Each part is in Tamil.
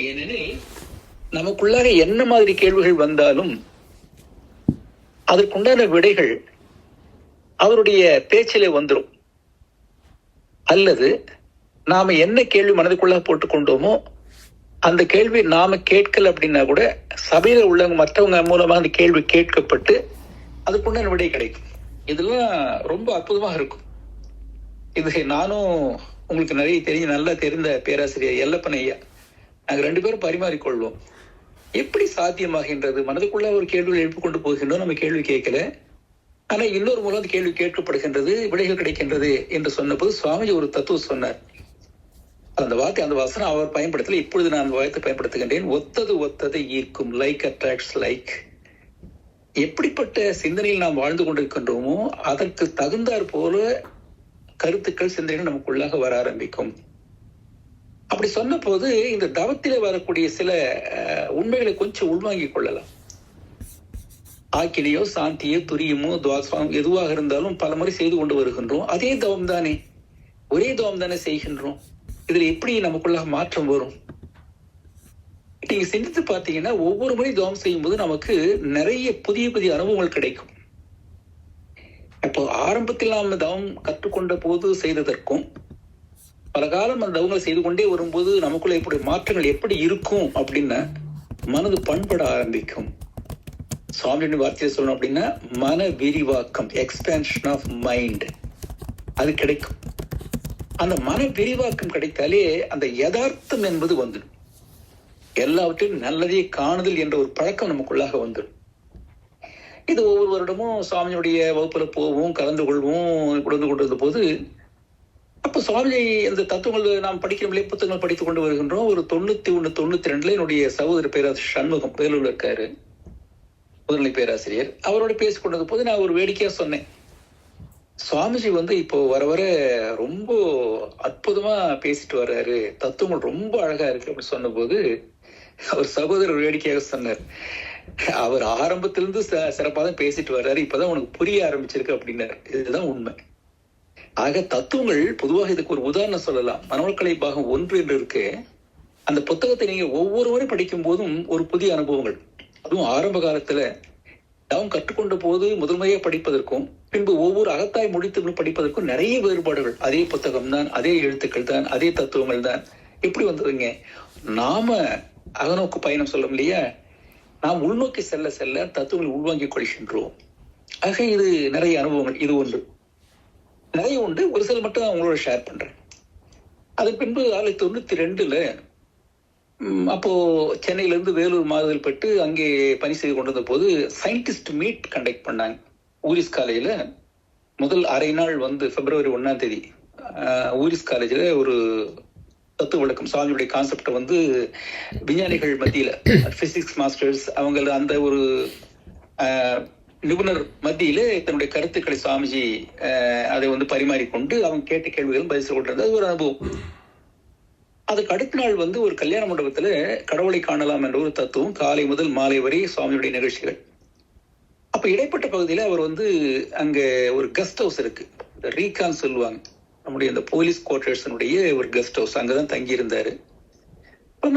ஏனெனில் நமக்குள்ளாக என்ன மாதிரி கேள்விகள் வந்தாலும் அதற்குண்டான விடைகள் அவருடைய பேச்சிலே வந்துடும். அல்லது நாம என்ன கேள்வி மனதுக்குள்ளாக போட்டுக்கொண்டோமோ அந்த கேள்வி நாம கேட்கல அப்படின்னா கூட சபையில உள்ளவங்க மற்றவங்க மூலமாக அந்த கேள்வி கேட்கப்பட்டு அதுக்குண்டான விடை கிடைக்கும். இதெல்லாம் ரொம்ப அற்புதமாக இருக்கும். இது நானும் உங்களுக்கு நிறைய நல்லா தெரிந்த பேராசிரியர் எல்லப்பன் ஐயா, நாங்க 2 பேரும் பரிமாறிக்கொள்வோம். எப்படி சாத்தியமாகின்றது? மனதுக்குள்ள ஒரு கேள்வி எழுப்பி கொண்டு போகின்றோம், நம்ம கேள்வி கேட்கல, ஆனா இன்னொரு மூலம் அந்த கேள்வி கேட்கப்படுகின்றது, விடைகள் கிடைக்கின்றது என்று சொன்னபோது சுவாமிஜி ஒரு தத்துவம் சொன்னார். அந்த வார்த்தை, அந்த வசனம் அவர் பயன்படுத்தல, இப்பொழுது நான் அந்த வார்த்தை பயன்படுத்துகின்றேன். ஒத்தது ஒத்ததை ஈர்க்கும், லைக் அட்ராக்ட்ஸ் லைக். எப்படிப்பட்ட சிந்தனையில் நாம் வாழ்ந்து கொண்டிருக்கின்றோமோ அதற்கு தகுந்தாற் போல கருத்துக்கள், சிந்தனைகள் நமக்குள்ளாக வர ஆரம்பிக்கும். அப்படி சொன்ன போது இந்த தவத்திலே வரக்கூடிய சில உண்மைகளை கொஞ்சம் உள்வாங்கிக் கொள்ளலாம். ஆக்கினையோ சாந்தியோ துரியமோ துவாசம் எதுவாக இருந்தாலும் பல முறை செய்து கொண்டு வருகின்றோம். அதே தவம் தானே, ஒரே தவம் தானே செய்கின்றோம். இதுல எப்படி நமக்குள்ளாக மாற்றம் வரும்? நீங்க சிந்தித்து பார்த்தீங்கன்னா ஒவ்வொரு முறை தவம் செய்யும் போது நமக்கு நிறைய புதிய புதிய அனுபவங்கள் கிடைக்கும். இப்போ ஆரம்பத்தில் நாம் தவம் கற்றுக்கொண்ட போது செய்ததற்கும் பல காலம் அந்த தவங்களை செய்து கொண்டே வரும்போது நமக்குள்ள எப்படி மாற்றங்கள் எப்படி இருக்கும் அப்படின்னா மனது பண்பட ஆரம்பிக்கும். சுவாமியோட வார்த்தையை சொல்லணும் அப்படின்னா மன விரிவாக்கம், எக்ஸ்பேன்ஷன் ஆஃப் மைண்ட், அது கிடைக்கும். அந்த மன விரிவாக்கம் கிடைத்தாலே அந்த யதார்த்தம் என்பது வந்துடும். எல்லாவற்றையும் நல்லதே காணுதல் என்ற ஒரு பழக்கம் நமக்குள்ளாக வந்துடும். இது ஒவ்வொரு வருடமும் சுவாமியுடைய வகுப்புல போவோம், கலந்து கொள்வோம், கொண்டு கொண்டிருந்த போது அப்ப சுவாமி இந்த தத்துவங்கள் நாம் படிக்கிற புத்தகங்கள் படித்துக் கொண்டு வருகின்றோம். ஒரு 91, 92 என்னுடைய சகோதர பேராசிரியர் சண்முகம் வேலூர்ல இருக்காரு, முதுநிலை பேராசிரியர். அவரோட பேசிக் கொண்டது போது நான் ஒரு வேடிக்கையா சொன்னேன், சுவாமிஜி இப்போ வர வர ரொம்ப அற்புதமா பேசிட்டு வர்றாரு, தத்துவங்கள் ரொம்ப அழகா இருக்கு அப்படின்னு சொன்ன போது அவர் சகோதரர் வேடிக்கையாக சொன்னார், அவர் ஆரம்பத்திலிருந்து சிறப்பாக தான் பேசிட்டு வர்றாரு, இப்பதான் உனக்கு புரிய ஆரம்பிச்சிருக்கு அப்படின்னாரு. இதுதான் உண்மை. ஆக தத்துவங்கள் பொதுவாக இதுக்கு ஒரு உதாரணம் சொல்லலாம். மனவளக்கலை பாகம் 1 என்று இருக்கு. அந்த புத்தகத்தை நீங்க ஒவ்வொரு முறை படிக்கும் போதும் ஒரு புதிய அனுபவங்கள். அதுவும் ஆரம்ப காலத்துல தவம் கற்றுக்கொண்ட போது முதன்மையா படிப்பதற்கும் பின்பு ஒவ்வொரு அகத்தாய் முடித்து படிப்பதற்கும் நிறைய வேறுபாடுகள். அதே புத்தகம் தான், அதே எழுத்துக்கள் தான், அதே தத்துவங்கள் தான். எப்படி வந்ததுங்க? நாம அகநோக்கு பயணம் சொல்லும் இல்லையா, நாம் உள்நோக்கி செல்ல செல்ல தத்துவங்களை உள்வாங்கிக் கொள்கின்றோம். ஆக இது நிறைய அனுபவங்கள். இது ஒன்று, நிறைய உண்டு. ஒரு சில மட்டும் அவங்களோட ஷேர் பண்றேன். அதன் பின்பு 1992 அப்போ சென்னையில இருந்து வேலூர் மாறுதல் பெற்று அங்கே பணி செய்து கொண்டிருந்த போது சயின்டிஸ்ட் மீட் கண்டக்ட் பண்ணாங்க ஊரிஸ் காலேஜ்ல. முதல் அரை நாள் பிப்ரவரி 1 ஊரிஸ் காலேஜ்ல ஒரு தத்துவ விளக்கம், சுவாமியுடைய கான்செப்டை விஞ்ஞானிகள் மத்தியில, பிசிக்ஸ் மாஸ்டர்ஸ் அவங்க அந்த ஒரு நிபுணர் மத்தியில தன்னுடைய கருத்துக்களை சுவாமிஜி அதை பரிமாறிக்கொண்டு அவங்க கேட்ட கேள்விகளும் பதில் கொண்டிருந்தது. அது ஒரு அனுபவம். அதுக்கு அடுத்த நாள் ஒரு கல்யாண மண்டபத்துல கடவுளை காணலாம் என்ற ஒரு தத்துவம், காலை முதல் மாலை வரை சுவாமியுடைய நிகழ்ச்சிகள். அப்ப இடைப்பட்ட பகுதியில அவர் அங்க ஒரு கெஸ்ட் ஹவுஸ் இருக்கு, ரீகான் சொல்லுவாங்க, நம்முடைய அந்த போலீஸ் குவார்டர்ஸனுடைய ஒரு கெஸ்ட் ஹவுஸ், அங்கதான் தங்கி இருந்தாரு.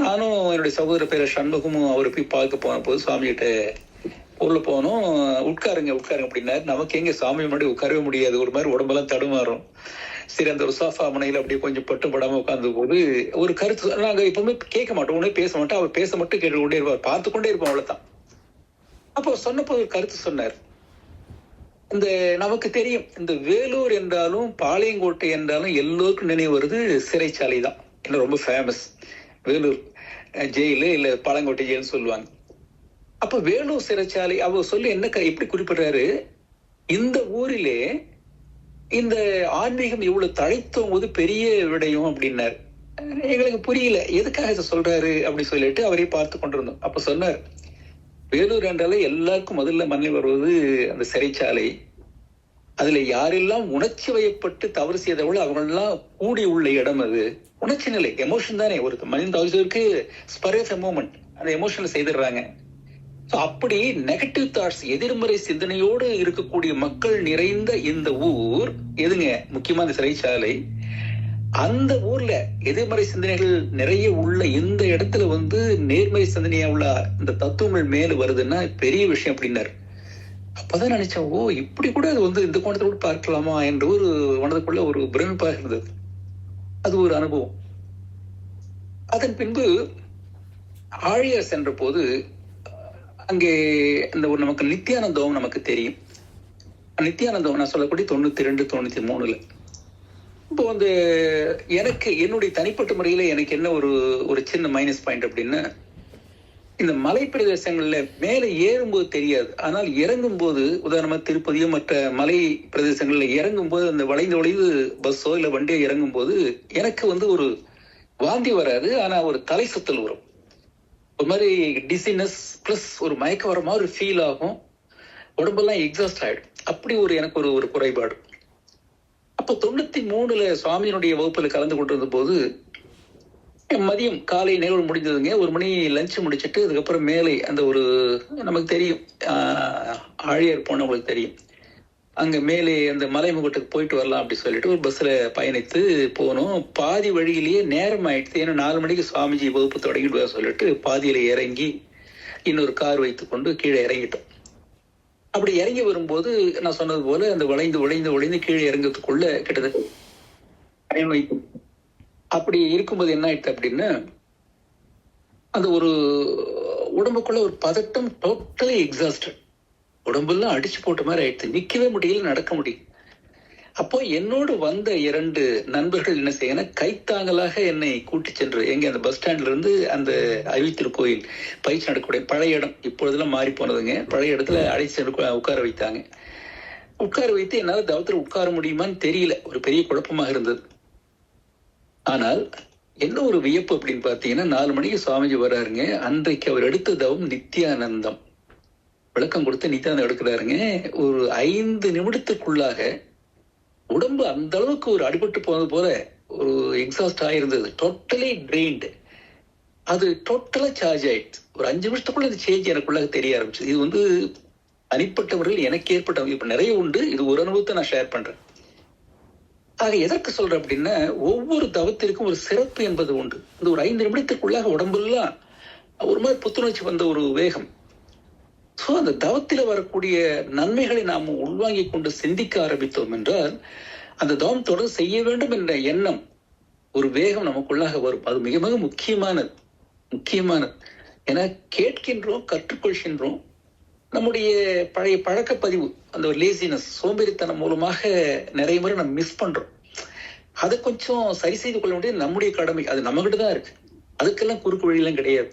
நானும் என்னுடைய சகோதர பேர சண்முகமும் அவரை போய் பார்க்க போன போது சுவாமிகிட்ட உள்ள போனோம். உட்காருங்க அப்படின்னாரு. நமக்கு எங்க சாமி முன்னாடி உட்காரவே முடியாது, ஒரு மாதிரி உடம்பெல்லாம் தடுமாறும். சரி, அந்த ஒரு சோஃபா முனையில அப்படியே கொஞ்சம் பட்டு படாம உட்கார்ந்த போது ஒரு கருத்து, நாங்க எப்பவுமே கேட்க மாட்டோம், உடனே பேச மாட்டோம், அவர் பேச மட்டும் கேட்டு கொண்டே இருப்பார், பார்த்து கொண்டே இருப்போம், அவ்வளவுதான். அப்போ சொன்னப்போ ஒரு கருத்து சொன்னார். இந்த நமக்கு தெரியும், இந்த வேலூர் என்றாலும் பாளையங்கோட்டை என்றாலும் எல்லோருக்கும் நினைவு வருது சிறைச்சாலை தான். என்ன ரொம்ப ஃபேமஸ், வேலூர் ஜெயிலு இல்ல பாளையங்கோட்டை ஜெயில்னு சொல்லுவாங்க. அப்ப வேலூர் சிறைச்சாலை அவர் சொல்லி என்ன எப்படி குறிப்பிடுறாரு, இந்த ஊரிலே இந்த ஆன்மீகம் இவ்வளவு தழைத்தும் போது பெரிய விடயம் அப்படின்னாரு. எங்களுக்கு புரியல எதுக்காக இதை சொல்றாரு அப்படி சொல்லிட்டு அவரை பார்த்து கொண்டிருந்தோம். அப்ப சொன்னார், வேலூர் என்றாலே எல்லாருக்கும் முதல்ல மண்ணில் வருவது அந்த சிறைச்சாலை. அதுல யாரெல்லாம் உணர்ச்சி வயப்பட்டு தவறு செய்தவளோ அவங்களெல்லாம் கூடி உள்ள இடம். அது உணர்ச்சி நிலை, எமோஷன் தானே. ஒரு மனித அவசருக்கு ஸ்பர் ஆஃப் எ மூமெண்ட், அந்த எமோஷன்ல செய்திடுறாங்க. அப்படி நெகட்டிவ் தாட்ஸ், எதிர்மறை சிந்தனையோடு இருக்கக்கூடிய மக்கள் நிறைந்த இந்த ஊர் எதுங்க, முக்கியமா இந்த சிறைச்சாலை. அந்த ஊர்ல எதிர்மறை சிந்தனைகள் நிறைய உள்ள இந்த இடத்துல வந்து நேர்மறை சிந்தனையா உள்ள இந்த தத்துவங்கள் மேல வருதுன்னா பெரிய விஷயம் அப்படின்னாரு. அப்பதான் நினைச்சேன், ஓ இப்படி கூட அது வந்து இந்த கோணத்தை கூட பார்க்கலாமா என்ற ஒரு மனதுக்குள்ள ஒரு பிரமிப்பாக இருந்தது. அது ஒரு அனுபவம். அதன் பின்பு ஆழியார் சென்ற போது அங்கே இந்த ஒரு நமக்கு நித்தியானந்தம் நமக்கு தெரியும். நித்தியானந்தம் நான் சொல்லக்கூடிய 92, 93. இப்போ வந்து எனக்கு என்னுடைய தனிப்பட்ட முறையில எனக்கு என்ன ஒரு சின்ன மைனஸ் பாயிண்ட் அப்படின்னா, இந்த மலை பிரதேசங்கள்ல மேல ஏறும்போது தெரியாது, ஆனால் இறங்கும் போது உதாரணமா திருப்பதியோ மற்ற மலை பிரதேசங்கள்ல இறங்கும் போது அந்த வளைந்து பஸ்ஸோ இல்ல வண்டியோ இறங்கும் போது எனக்கு வந்து ஒரு வாந்தி வராது, ஆனா ஒரு தலை சுத்தல் வரும். ஒரு மாதிரி டிசினஸ் பிளஸ் ஒரு மயக்க வர மாதிரி ஃபீல் ஆகும், உடம்பெல்லாம் எக்ஸாஸ்ட் ஆயிடும். அப்படி எனக்கு ஒரு குறைபாடு. அப்போ 93 சுவாமியினுடைய வகுப்புல கலந்து கொண்டிருந்த போது மதியம் காலை நிகழ்வு முடிஞ்சதுங்க. 1 மணி லஞ்ச் முடிச்சுட்டு அதுக்கப்புறம் மேலே அந்த ஒரு நமக்கு தெரியும் ஆழியார் போனவங்களுக்கு தெரியும், அங்க மேலே அந்த மலைமுகட்டுக்கு போயிட்டு வரலாம் அப்படி சொல்லிட்டு ஒரு பஸ்ல பயணித்து போனோம். பாதி வழியிலேயே நேரம் ஆயிடுச்சு. ஏன்னா 4 மணிக்கு சுவாமிஜி வகுப்பு தொடங்கிட்டு சொல்லிட்டு பாதியில இறங்கி இன்னொரு கார் வைத்து கொண்டு கீழே இறங்கிட்டோம். அப்படி இறங்கி வரும்போது நான் சொன்னது போல அந்த வளைந்து கீழே இறங்கிறதுக்குள்ள கிட்டத்தட்ட அப்படி இருக்கும்போது என்ன ஆயிடுச்சு அப்படின்னா, அந்த ஒரு உடம்புக்குள்ள ஒரு பதட்டம், டோட்டலி எக்ஸாஸ்டட், உடம்பெல்லாம் அடிச்சு போட்ட மாதிரி ஆயிடுச்சு. நிக்கவே முடியல, நடக்க முடியும். அப்போ என்னோடு வந்த 2 நண்பர்கள் என்ன செய்யணும், கைத்தாங்கலாக என்னை கூட்டி சென்று எங்க அந்த பஸ் ஸ்டாண்ட்ல இருந்து அந்த அறிவித்திருக்கோயில் பயிற்சி நடக்கக்கூடிய பழைய இடம், இப்பொழுதெல்லாம் மாறி போனதுங்க, பழைய இடத்துல அழைச்சி உட்கார வைத்தாங்க. உட்கார வைத்து என்னால தவத்துல உட்கார முடியுமான்னு தெரியல, ஒரு பெரிய குழப்பமாக இருந்தது. ஆனால் என்ன ஒரு வியப்பு அப்படின்னு பாத்தீங்கன்னா, 4 மணிக்கு சுவாமிஜி வர்றாருங்க. அன்றைக்கு அவர் எடுத்த தவம் நித்தியானந்தம். விளக்கம் கொடுத்து நித்தியானந்தம் எடுக்கிறாருங்க. ஒரு 5 நிமிடத்துக்குள்ளாக உடம்பு அந்த அளவுக்கு ஒரு அடிபட்டு போனது போல ஒரு எக்ஸாஸ்ட் ஆயிருந்தது, டோட்டலி ட்ரெயின்டு. அது டோட்டலா சார்ஜ் ஆயிடுச்சு. ஒரு 5 நிமிஷத்துக்குள்ள அந்த சேஞ்ச் எனக்குள்ளாக தெரிய ஆரம்பிச்சு. இது வந்து தனிப்பட்ட முறையில் எனக்கு ஏற்பட்ட இப்ப நிறைய உண்டு. இது ஒரு அனுபவத்தை நான் ஷேர் பண்றேன். ஆக எதற்கு சொல்றேன் அப்படின்னா, ஒவ்வொரு தவத்திற்கும் ஒரு சிறப்பு என்பது உண்டு. இந்த ஒரு 5 நிமிடத்துக்குள்ளாக உடம்பெல்லாம் ஒரு மாதிரி புத்துணர்ச்சி வந்த ஒரு வேகம். சோ அந்த தவத்தில வரக்கூடிய நன்மைகளை நாம் உள்வாங்கிக் கொண்டு சிந்திக்க ஆரம்பித்தோம் என்றால் அந்த தவம் தொடர்ந்து செய்ய வேண்டும் என்ற எண்ணம், ஒரு வேகம் நமக்குள்ளாக வரும். அது மிக மிக முக்கியமானது. ஏன்னா கேட்கின்றோம், கற்றுக்கொள்கின்றோம். நம்முடைய பழைய பழக்கப்பதிவு, அந்த ஒரு லேசினஸ், சோம்பேறித்தனம் மூலமாக நிறைய முறை நம்ம மிஸ் பண்றோம். அதை கொஞ்சம் சரி செய்து கொள்ள வேண்டியது நம்முடைய கடமை. அது நம்மகிட்ட தான் இருக்கு. அதுக்கெல்லாம் குறுக்கு வழியெல்லாம் கிடையாது.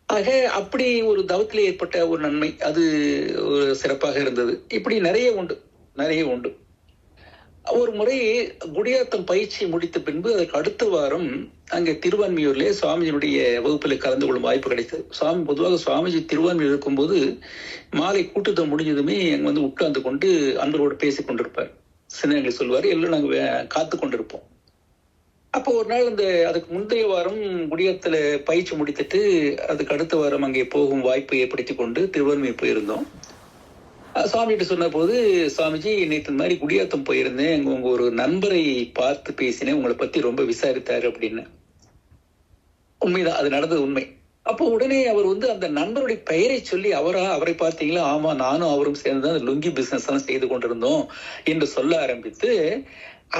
ஆக அப்படி ஒரு தவத்திலே ஏற்பட்ட ஒரு நன்மை, அது ஒரு சிறப்பாக இருந்தது. இப்படி நிறைய உண்டு. ஒரு முறை குடியாத்தம் பயிற்சி முடித்த பின்பு அதற்கு அடுத்த வாரம் அங்கே திருவான்மியூர்ல சுவாமிஜியுடைய வகுப்பில் கலந்து கொள்ளும் வாய்ப்பு கிடைத்தது. பொதுவாக சுவாமிஜி திருவான்மியூர் இருக்கும்போது மாலை கூட்டத்தை முடிஞ்சதுமே அங்க வந்து உட்கார்ந்து கொண்டு அன்பரோடு பேசிக் கொண்டிருப்பார், சின்னங்களை சொல்வாரு, எல்லாம் நாங்க காத்து கொண்டிருப்போம். அப்போ ஒரு நாள் அதுக்கு முந்தைய வாரம் குடியாத்துல பயிற்சி முடித்துட்டு அதுக்கு அடுத்த வாரம் அங்கே போகும் வாய்ப்பை ஏற்படுத்தி கொண்டு திருவான்மியூர் போயிருந்தோம். சுவாமிகிட்ட சொன்ன போது, சுவாமிஜி நேற்று இந்த மாதிரி குடியாத்தம் போயிருந்தேன், உங்க ஒரு நண்பரை பார்த்து பேசினேன், உங்களை பத்தி ரொம்ப விசாரித்தாரு அப்படின்னு. உண்மைதான், அது நடந்தது உண்மை. அப்போ உடனே அவர் வந்து அந்த நண்பருடைய பெயரை சொல்லி, அவரை பார்த்தீங்களா? ஆமா, நானும் அவரும் சேர்ந்துதான் லுங்கி பிசினஸ் எல்லாம் செய்து கொண்டிருந்தோம் என்று சொல்ல ஆரம்பித்து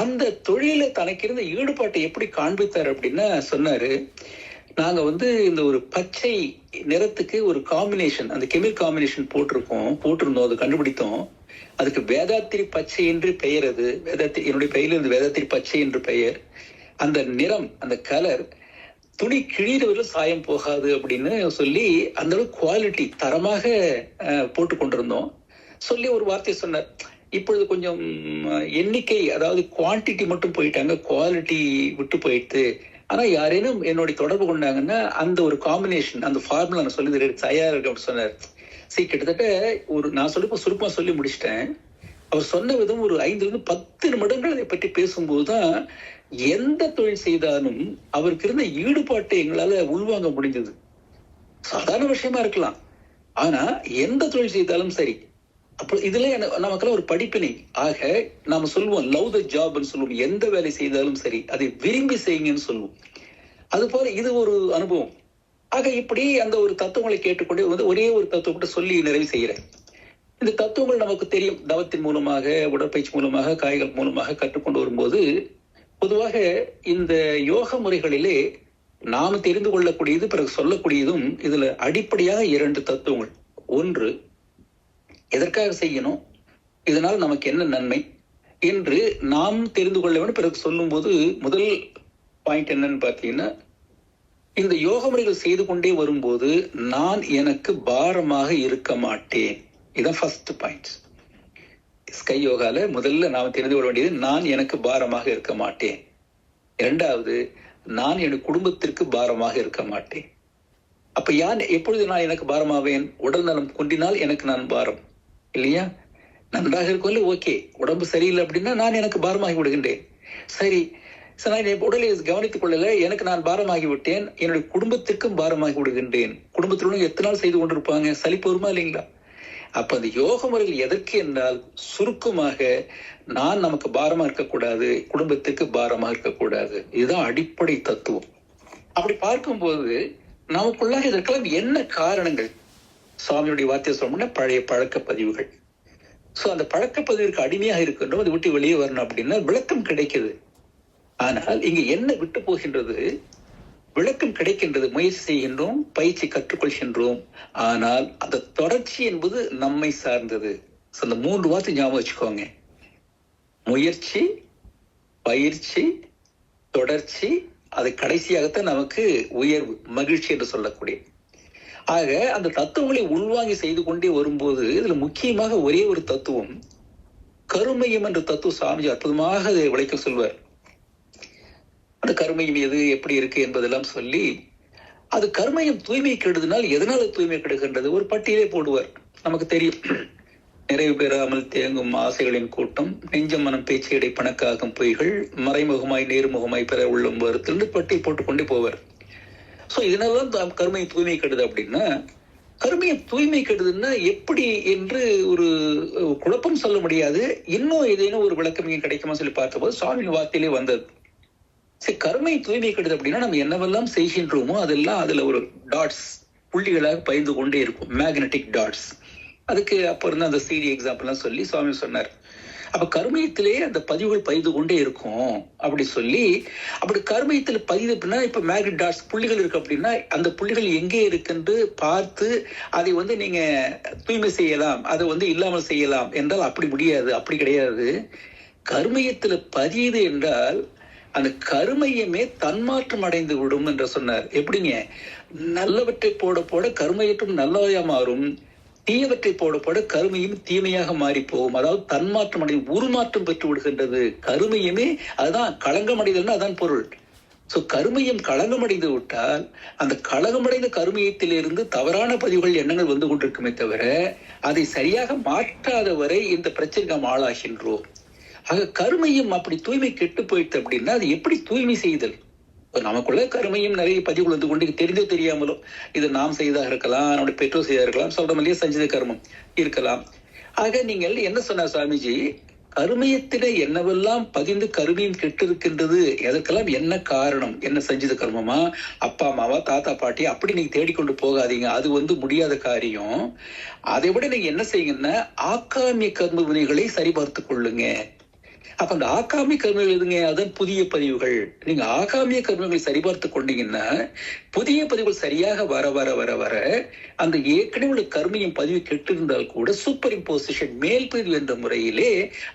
அந்த தொழில தனக்கு இருந்த ஈடுபாட்டை எப்படி காண்பித்தார் அப்படின்னா சொன்னாரு, நாங்க வந்து இந்த ஒரு பச்சை நிறத்துக்கு ஒரு காம்பினேஷன், அந்த கெமிக்கல் காம்பினேஷன் போட்டிருந்தோம், அதை கண்டுபிடித்தோம். அதுக்கு வேதாத்திரி பச்சை என்று பெயர். அது என்னுடைய பெயரில் இருந்து வேதாத்திரி பச்சை என்று பெயர். அந்த நிறம், அந்த கலர் துணி கிழிறவர்கள் சாயம் போகாது அப்படின்னு சொல்லி அந்த அளவுக்கு குவாலிட்டி தரமாக போட்டு கொண்டிருந்தோம். சொல்லி ஒரு வார்த்தை சொன்னார், இப்பொழுது கொஞ்சம் எண்ணிக்கை, அதாவது குவான்டிட்டி மட்டும் போயிட்டாங்க, குவாலிட்டி விட்டு போயிட்டு. ஆனா யாரேனும் என்னுடைய தொடர்பு கொண்டாங்கன்னா அந்த ஒரு காம்பினேஷன், அந்த ஃபார்முலா நான் சொல்லி தயாரா இருக்கு அப்படின்னு சொன்னார். சரி, கிட்டத்தட்ட நான் சுருப்பமா சொல்லி முடிச்சிட்டேன். அவர் சொன்ன விதம் ஒரு 5-10 நிமிடங்கள் அதை பற்றி பேசும்போதுதான் எந்த தொழில் செய்தாலும் அவருக்கு இருந்த ஈடுபாட்டை எங்களால உள்வாங்க முடிஞ்சது. சாதாரண விஷயமா இருக்கலாம், ஆனா எந்த தொழில் செய்தாலும் சரி, அப்போ இதுல நமக்கெல்லாம் ஒரு படிப்பினை. ஆக நாம சொல்லுவோம் லவ் த ஜாப்னு சொல்லுவோம். எந்த வேலை செய்தாலும் சரி அதை விரும்பி செய்யுங்கன்னு சொல்லுவோம். அது போல இது ஒரு அனுபவம். ஆக இப்படி அந்த ஒரு தத்துவங்களை கேட்டுக்கொண்டே வந்து ஒரே ஒரு தத்துவத்தை சொல்லி நிறைவு செய்கிறேன். இந்த தத்துவங்கள் நமக்கு தெரியும். தவத்தின் மூலமாக, உடற்பயிற்சி மூலமாக, காய்கள் மூலமாக கற்றுக்கொண்டு வரும்போது பொதுவாக இந்த யோக முறைகளிலே நாம் தெரிந்து கொள்ளக்கூடியது பிறகு சொல்லக்கூடியதும் இதுல அடிப்படையாக 2 தத்துவங்கள். ஒன்று, எதற்காக செய்யணும், இதனால் நமக்கு என்ன நன்மை என்று நாம் தெரிந்து கொள்ள வேண்டும். பிறகு சொல்லும் போது முதல் பாயிண்ட் என்னன்னு பார்த்தீங்கன்னா, இந்த யோக முறைகள் செய்து கொண்டே வரும்போது நான் எனக்கு பாரமாக இருக்க மாட்டேன். இதுதான் ஃபர்ஸ்ட் பாயிண்ட். ஸ்கை யோகால முதல்ல நாம் தெரிந்து கொள்ள வேண்டியது நான் எனக்கு பாரமாக இருக்க மாட்டேன். 2வது, நான் என் குடும்பத்திற்கு பாரமாக இருக்க மாட்டேன். அப்ப எப்பொழுது நான் எனக்கு பாரமாவேன்? உடல் நலம் குன்றினால் எனக்கு நான் பாரம் இல்லையா? நன்றாக இருக்கல, ஓகே. உடம்பு சரியில்லை அப்படின்னா நான் எனக்கு பாரமாகி விடுகின்றேன். சரி, நான் என் உடலை கவனித்துக் கொள்ளல, எனக்கு நான் பாரமாகி விட்டேன், என்னுடைய குடும்பத்திற்கும் பாரமாகி விடுகின்றேன். குடும்பத்திலும் எத்தனை நாள் செய்து கொண்டிருப்பாங்க, சலிப்பு வருமா இல்லைங்களா? அப்ப அந்த யோக முறைகள் எதற்கு என்றால் சுருக்கமாக நான் நமக்கு பாரமா இருக்கக்கூடாது, குடும்பத்துக்கு பாரமா இருக்கக்கூடாது. இதுதான் அடிப்படை தத்துவம். அப்படி பார்க்கும்போது நமக்குள்ளாக இதற்கெல்லாம் என்ன காரணங்கள்? சுவாமியுடைய வார்த்தையை சொல்லணும்னா பழைய பழக்க பதிவுகள். சோ அந்த பழக்க பதிவிற்கு அடிமையாக இருக்கின்றோம். அதை விட்டு வெளியே வரணும் அப்படின்னா விளக்கம் கிடைக்குது. ஆனால் இங்க என்ன விட்டு போகின்றது? விளக்கம் கிடைக்கின்றது, முயற்சி செய்கின்றோம், பயிற்சி கற்றுக்கொள்கின்றோம். ஆனால் அந்த தொடர்ச்சி என்பது நம்மை சார்ந்தது. அந்த 3 வார்த்தை ஞாபகம் வச்சுக்கோங்க. முயற்சி, பயிற்சி, தொடர்ச்சி. அது கடைசியாகத்தான் நமக்கு உயர்வு, மகிழ்ச்சி என்று சொல்லக்கூடிய. ஆக அந்த தத்துவங்களை உள்வாங்கி செய்து கொண்டே வரும்போது இதுல முக்கியமாக ஒரே ஒரு தத்துவம், கருமையம் என்ற தத்துவம் சாமிஜி அற்புதமாக அதை விளக்க சொல்வார். அந்த கருமையம் எது, எப்படி இருக்கு என்பதெல்லாம் சொல்லி, அது கருமையம் தூய்மை கெடுதனால் எதனால தூய்மை கெடுகின்றது ஒரு பட்டியலே போடுவார். நமக்கு தெரியும், நிறைவு பெறாமல் தேங்கும் ஆசைகளின் கூட்டம், நெஞ்சம் மனம் பேச்சையடை பணக்காகும் பொய்கள், மறைமுகமாய் நேர்முகமாய் பெற உள்ளம் வருத்திலிருந்து பட்டியல் போட்டுக்கொண்டே போவார். சோ இதனாலதான் கருமையை தூய்மை கெடுது அப்படின்னா, கருமையை தூய்மை கெடுதுன்னா எப்படி என்று ஒரு குழப்பம் சொல்ல முடியாது. இன்னும் ஏதேனும் ஒரு விளக்கம் இங்கே கிடைக்குமா சொல்லி பார்த்தபோது சுவாமி வார்த்தையிலே வந்தது. சரி, கருமை தூய்மை கெடுது அப்படின்னா நம்ம என்னவெல்லாம் செய்கின்றோமோ அதெல்லாம் அதுல ஒரு டாட்ஸ், புள்ளிகளாக பயந்து கொண்டே இருக்கும், மேக்னெட்டிக் டாட்ஸ். அதுக்கு அப்ப இருந்து அந்த CD எக்ஸாம்பிள்லாம் சொல்லி சுவாமி சொன்னார். அப்ப கருமையத்திலே அந்த பதிவுகள் பதிந்து கொண்டே இருக்கும் அப்படி சொல்லி, அப்படி கருமையத்துல பதிவு அப்படின்னா இப்ப மேக்னெட் டாட்ஸ் புள்ளிகள் இருக்கு அப்படின்னா அந்த புள்ளிகள் எங்கே இருக்குன்னு பார்த்து அதை நீங்க தூய்மை செய்யலாம், அதை இல்லாமல் செய்யலாம் என்றால் அப்படி முடியாது. அப்படி கிடையாது. கருமையத்துல பதியுது என்றால் அந்த கருமையமே தன்மாற்றம் அடைந்து விடும் என்று சொன்னார். எப்படிங்க? நல்லவற்றை போட போட கருமையற்றும் நல்லவையா மாறும், தீயவற்றை போட போட கருமையும் தீமையாக மாறி போகும். அதாவது தன்மாற்றம் அடைந்து உருமாற்றம் பெற்று விடுகின்றது. கருமையுமே அதுதான் களங்கம் அடைதல்னா அதான் பொருள். சோ கருமையம் களங்கமடைந்து விட்டால் அந்த களங்கமடைந்த கருமையத்திலிருந்து தவறான பதிவுகள் எண்ணங்கள் வந்து கொண்டிருக்குமே தவிர அதை சரியாக மாற்றாத வரை இந்த பிரச்சனைக்கு நாம் ஆளாகின்றோம். ஆக கருமையும் அப்படி தூய்மை கெட்டு போயிட்டு அப்படின்னா அது எப்படி தூய்மை செய்தல்? நமக்குள்ள கருமையும் நிறைய பதிவுகள் வந்து கொண்டு தெரிந்தோ தெரியாமலோ, இது நாம் செய்தாக இருக்கலாம், நம்முடைய பெற்றோர் செய்தாக இருக்கலாம், சொல்ற மாதிரியே சஞ்சித கர்மம் இருக்கலாம். ஆக நீங்கள் என்ன சொன்னார் சுவாமிஜி? கருமையத்தில என்னவெல்லாம் பதிந்து கருமையும் கெட்டு இருக்கின்றது, எதற்கெல்லாம் என்ன காரணம், என்ன சஞ்சித கர்மமா, அப்பா அம்மாவா, தாத்தா பாட்டி, அப்படி நீங்க தேடிக்கொண்டு போகாதீங்க. அது முடியாத காரியம். அதை விட நீங்க என்ன செய்யுங்கன்னா ஆக்காமிய கர்ம வினைகளை சரிபார்த்து கொள்ளுங்க. அப்ப அந்த ஆகாமிய கர்மங்கள் எதுங்க? அதான் புதிய பதிவுகள். நீங்க ஆகாமிய கர்மங்களை சரிபார்த்து கொண்டீங்கன்னா புதிய பதிவுகள் சரியாக வர வர வர வர அந்த ஏற்கனவே உள்ள கர்மையும் பதிவு கெட்டிருந்தால் கூட சூப்பர் இம்போசிஷன், மேல் பதிவு என்ற முறையிலே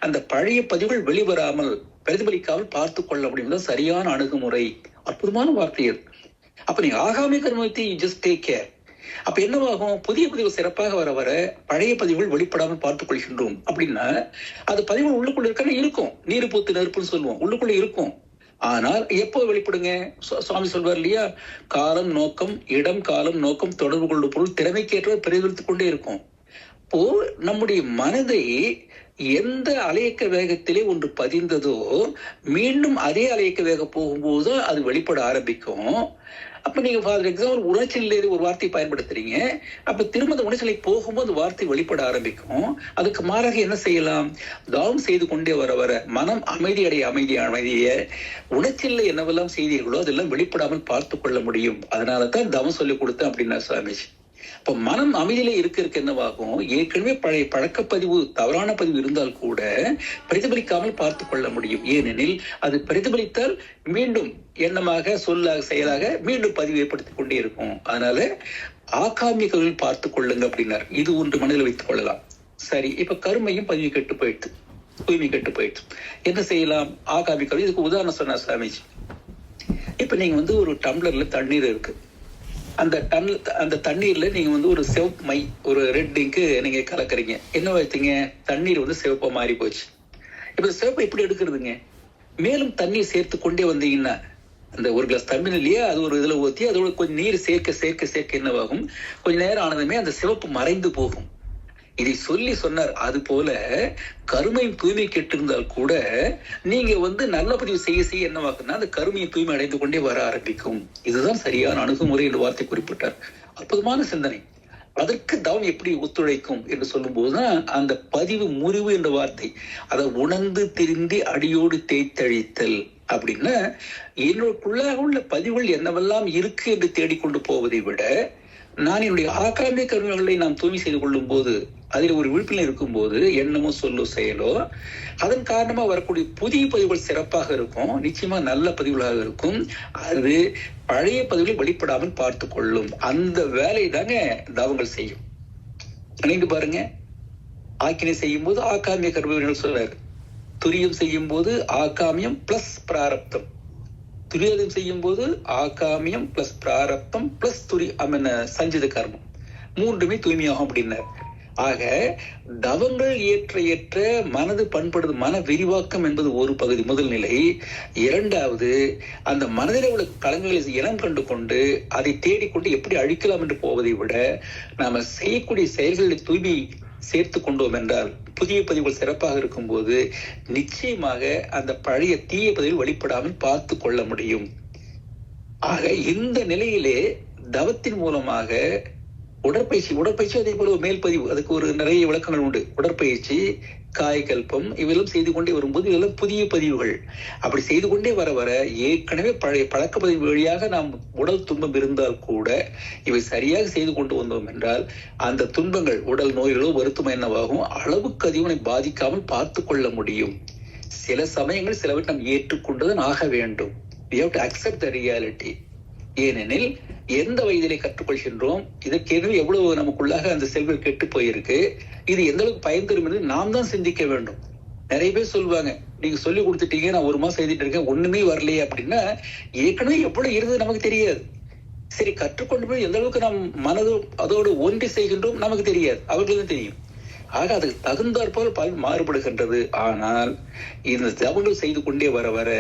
அந்த பழைய பதிவுகள் வெளிவராமல் பிரதிபலிக்காமல் பார்த்து கொள்ள முடியும். சரியான அணுகுமுறை. அற்புதமான வார்த்தை அது. அப்ப நீங்க ஆகாமிய கர்மத்தை ஜஸ்ட் டேக் கேர். அப்ப என்னவாகும்? புதிய பதிவுகள் சிறப்பாக வர வர பழைய பதிவுகள் வெளிப்படாமல் பார்த்துக் கொள்கின்றோம். அப்படின்னா அது பதிவுகள் உள்ளுக்குள்ள இருக்க இருக்கும். நீர் பூத்து நெருப்புன்னு சொல்லுவோம், உள்ளுக்குள்ள இருக்கும். ஆனால் எப்போ வெளிப்படுங்க? சுவாமி சொல்வார் இல்லையா, காலம் நோக்கம், இடம் காலம் நோக்கம் தொடர்பு கொள்ளும் பொருள் திறமைக்கேற்ற பிரதிபலித்துக் கொண்டே இருக்கும். அப்போ நம்முடைய மனதை எந்த அலையக்க வேகத்திலே ஒன்று பதிந்ததோ மீண்டும் அதே அலையக்க வேகம் போகும்போது அது வெளிப்பட ஆரம்பிக்கும். அப்ப நீங்க ஃபார் எக்ஸாம்பிள் உணர்ச்சி நிலையில ஒரு வார்த்தையை பயன்படுத்துறீங்க, அப்ப திரும்ப அந்த உணர்ச்சி நிலை போகும்போது வார்த்தை வெளிப்பட ஆரம்பிக்கும். அதுக்கு மாறாக என்ன செய்யலாம்? தவம் செய்து கொண்டே வர வர மனம் அமைதிய உணர்ச்சி நிலை என்னவெல்லாம் செய்தீர்களோ அதெல்லாம் வெளிப்படாமல் பார்த்து கொள்ள முடியும். அதனாலதான் தவம் சொல்லி கொடுத்தேன் அப்படின்னா சுவாமிஜி. இப்ப மனம் அமைதியில இருக்க என்னவாகும், ஏற்கனவே பழைய பழக்கப்பதிவு தவறான பதிவு இருந்தால் கூட பிரதிபலிக்காமல் பார்த்து கொள்ள முடியும். ஏனெனில் அது பிரதிபலித்தால் மீண்டும் எண்ணமாக சொல்லாக செயலாக மீண்டும் பதிவு ஏற்படுத்திக் கொண்டே இருக்கும். அதனால ஆகாமிகளில் பார்த்து கொள்ளுங்க அப்படின்னார். இது ஒன்று மனதில் வைத்துக் கொள்ளலாம். சரி, இப்ப கருமையும் பதிவு கெட்டு போயிடுச்சு, தூய்மை கெட்டு போயிடுச்சு, என்ன செய்யலாம்? ஆகாமிகள். இதுக்கு உதாரணம் சொன்னார் சுவாமிஜி. இப்ப நீங்க ஒரு டம்ளர்ல தண்ணீர் இருக்கு, அந்த தண்ணீர்ல நீங்க ஒரு சிவப்பு மை, ஒரு ரெட் இங்கு நீங்க கலக்குறீங்க. என்ன வச்சீங்க? தண்ணீர் சிவப்பா மாறி போச்சு. இப்ப சிவப்பை எப்படி எடுக்கிறதுங்க? மேலும் தண்ணீர் சேர்த்து கொண்டே வந்தீங்கன்னா அந்த ஒரு கிளாஸ் தண்ணீர் இல்லையா, அது ஒரு இதுல ஊத்தி அதோட கொஞ்சம் நீர் சேர்க்க என்னவாகும், கொஞ்ச நேரம் ஆனதுமே அந்த சிவப்பு மறைந்து போகும். இதை சொல்லி சொன்னார். அது போல கருமையும் தூய்மை கெட்டிருந்தால் கூட நீங்க நல்ல பதிவு செய்ய என்னவாக்குன்னா அந்த கருமையை தூய்மை அடைந்து கொண்டே வர ஆரம்பிக்கும். இதுதான் சரியான அணுகுமுறை என்று வார்த்தை குறிப்பிட்டார். அற்புதமான சிந்தனை. அதற்கு தவம் எப்படி ஒத்துழைக்கும் என்று சொல்லும் போதுதான் அந்த பதிவு முறிவு என்ற வார்த்தை, அதை உணர்ந்து திருந்தி அடியோடு தேய்த்தழித்தல் அப்படின்னா என்னுக்குள்ளாக உள்ள பதிவுகள் என்னவெல்லாம் இருக்கு என்று தேடிக்கொண்டு போவதை விட நான் என்னுடைய ஆகாமிய கருவிகளை நாம் தூய்மை செய்து கொள்ளும் போது, அதில் ஒரு விழிப்புல இருக்கும் போது எண்ணமோ சொல்லோ செயலோ அதன் காரணமா வரக்கூடிய புதிய பதிவுகள் சிறப்பாக இருக்கும், நிச்சயமா நல்ல பதிவுகளாக இருக்கும். அது பழைய பதிவுகளை வெளிப்படாமல் பார்த்து கொள்ளும். அந்த வேலையை தாங்க தவங்கள் செய்யும். நினைந்து பாருங்க, ஆக்கினை செய்யும் போது ஆகாமிய கருவிகள் சொல்றாரு, துரியம் செய்யும் போது ஆகாமியம் பிளஸ் பிராரப்தம், துரியோதயம் செய்யும் போது ஆகாமியம் பிளஸ் பிராரப்தம் பிளஸ் சஞ்சித கர்மம் மூன்றுமே தூய்மையாகும் அப்படின்னார். ஆக தவங்கள் ஏற்ற மனது பண்படுது, மன விரிவாக்கம் என்பது ஒரு பகுதி, முதல் நிலை. இரண்டாவது, அந்த மனதில் உள்ள கலங்களை இனம் கண்டு கொண்டு அதை தேடிக்கொண்டு எப்படி அழிக்கலாம் என்று போவதை விட நாம செய்யக்கூடிய செயல்களில் தூய்மை சேர்த்து கொண்டோம் என்றால் புதிய பதிவுகள் சிறப்பாக இருக்கும் போது நிச்சயமாக அந்த பழைய தீய பதிவுகள் வெளிப்படாமல் பார்த்து கொள்ள முடியும். ஆக இந்த நிலையிலே தவத்தின் மூலமாக உடற்பயிற்சி அதே போல மேல் பதிவு, அதுக்கு ஒரு நிறைய விளக்கங்கள் உண்டு. உடற்பயிற்சி, காய்கல்பம் இவெல்லாம் செய்து கொண்டே வரும்போது இதெல்லாம் புதிய பதிவுகள். அப்படி செய்து கொண்டே வர வர ஏற்கனவே பழைய பழக்க பதிவு வழியாக நாம் உடல் துன்பம் இருந்தால் கூட இவை சரியாக செய்து கொண்டு வந்தோம் என்றால் அந்த துன்பங்கள், உடல் நோய்களோ வருத்தமோ என்னவாகும், அளவுக்கு அதிகம் பாதிக்காமல் பார்த்து கொள்ள முடியும். சில சமயங்கள் சிலவற்றை நாம் ஏற்றுக்கொண்டுதான் ஆக வேண்டும். We have to accept the reality. ஏனெனில் எந்த வயதிலே கற்றுக்கொள்கின்றோம், இதற்கேற்கனவே எவ்வளவு நமக்குள்ளாக அந்த செல்வம் கெட்டு போயிருக்கு, இது எந்த அளவுக்கு பயன் தரும் என்று நாம் தான் சிந்திக்க வேண்டும். நிறைய பேர் சொல்லுவாங்க, நீங்க சொல்லி கொடுத்துட்டீங்க, நான் 1 மாசம் எழுதிட்டு இருக்கேன், ஒண்ணுமே வரலையே அப்படின்னா ஏற்கனவே எவ்வளவு இருந்தது நமக்கு தெரியாது. சரி, கற்றுக்கொண்டு போய் எந்த அளவுக்கு நாம் மனது அதோடு ஒன்றி செய்கின்றோம் நமக்கு தெரியாது, அவர்களுக்கு தெரியும். ஆக அதுக்கு தகுந்தாற் போல் பலன் மாறுபடுகின்றது. ஆனால் இந்த தவங்கள் செய்து கொண்டே வர வர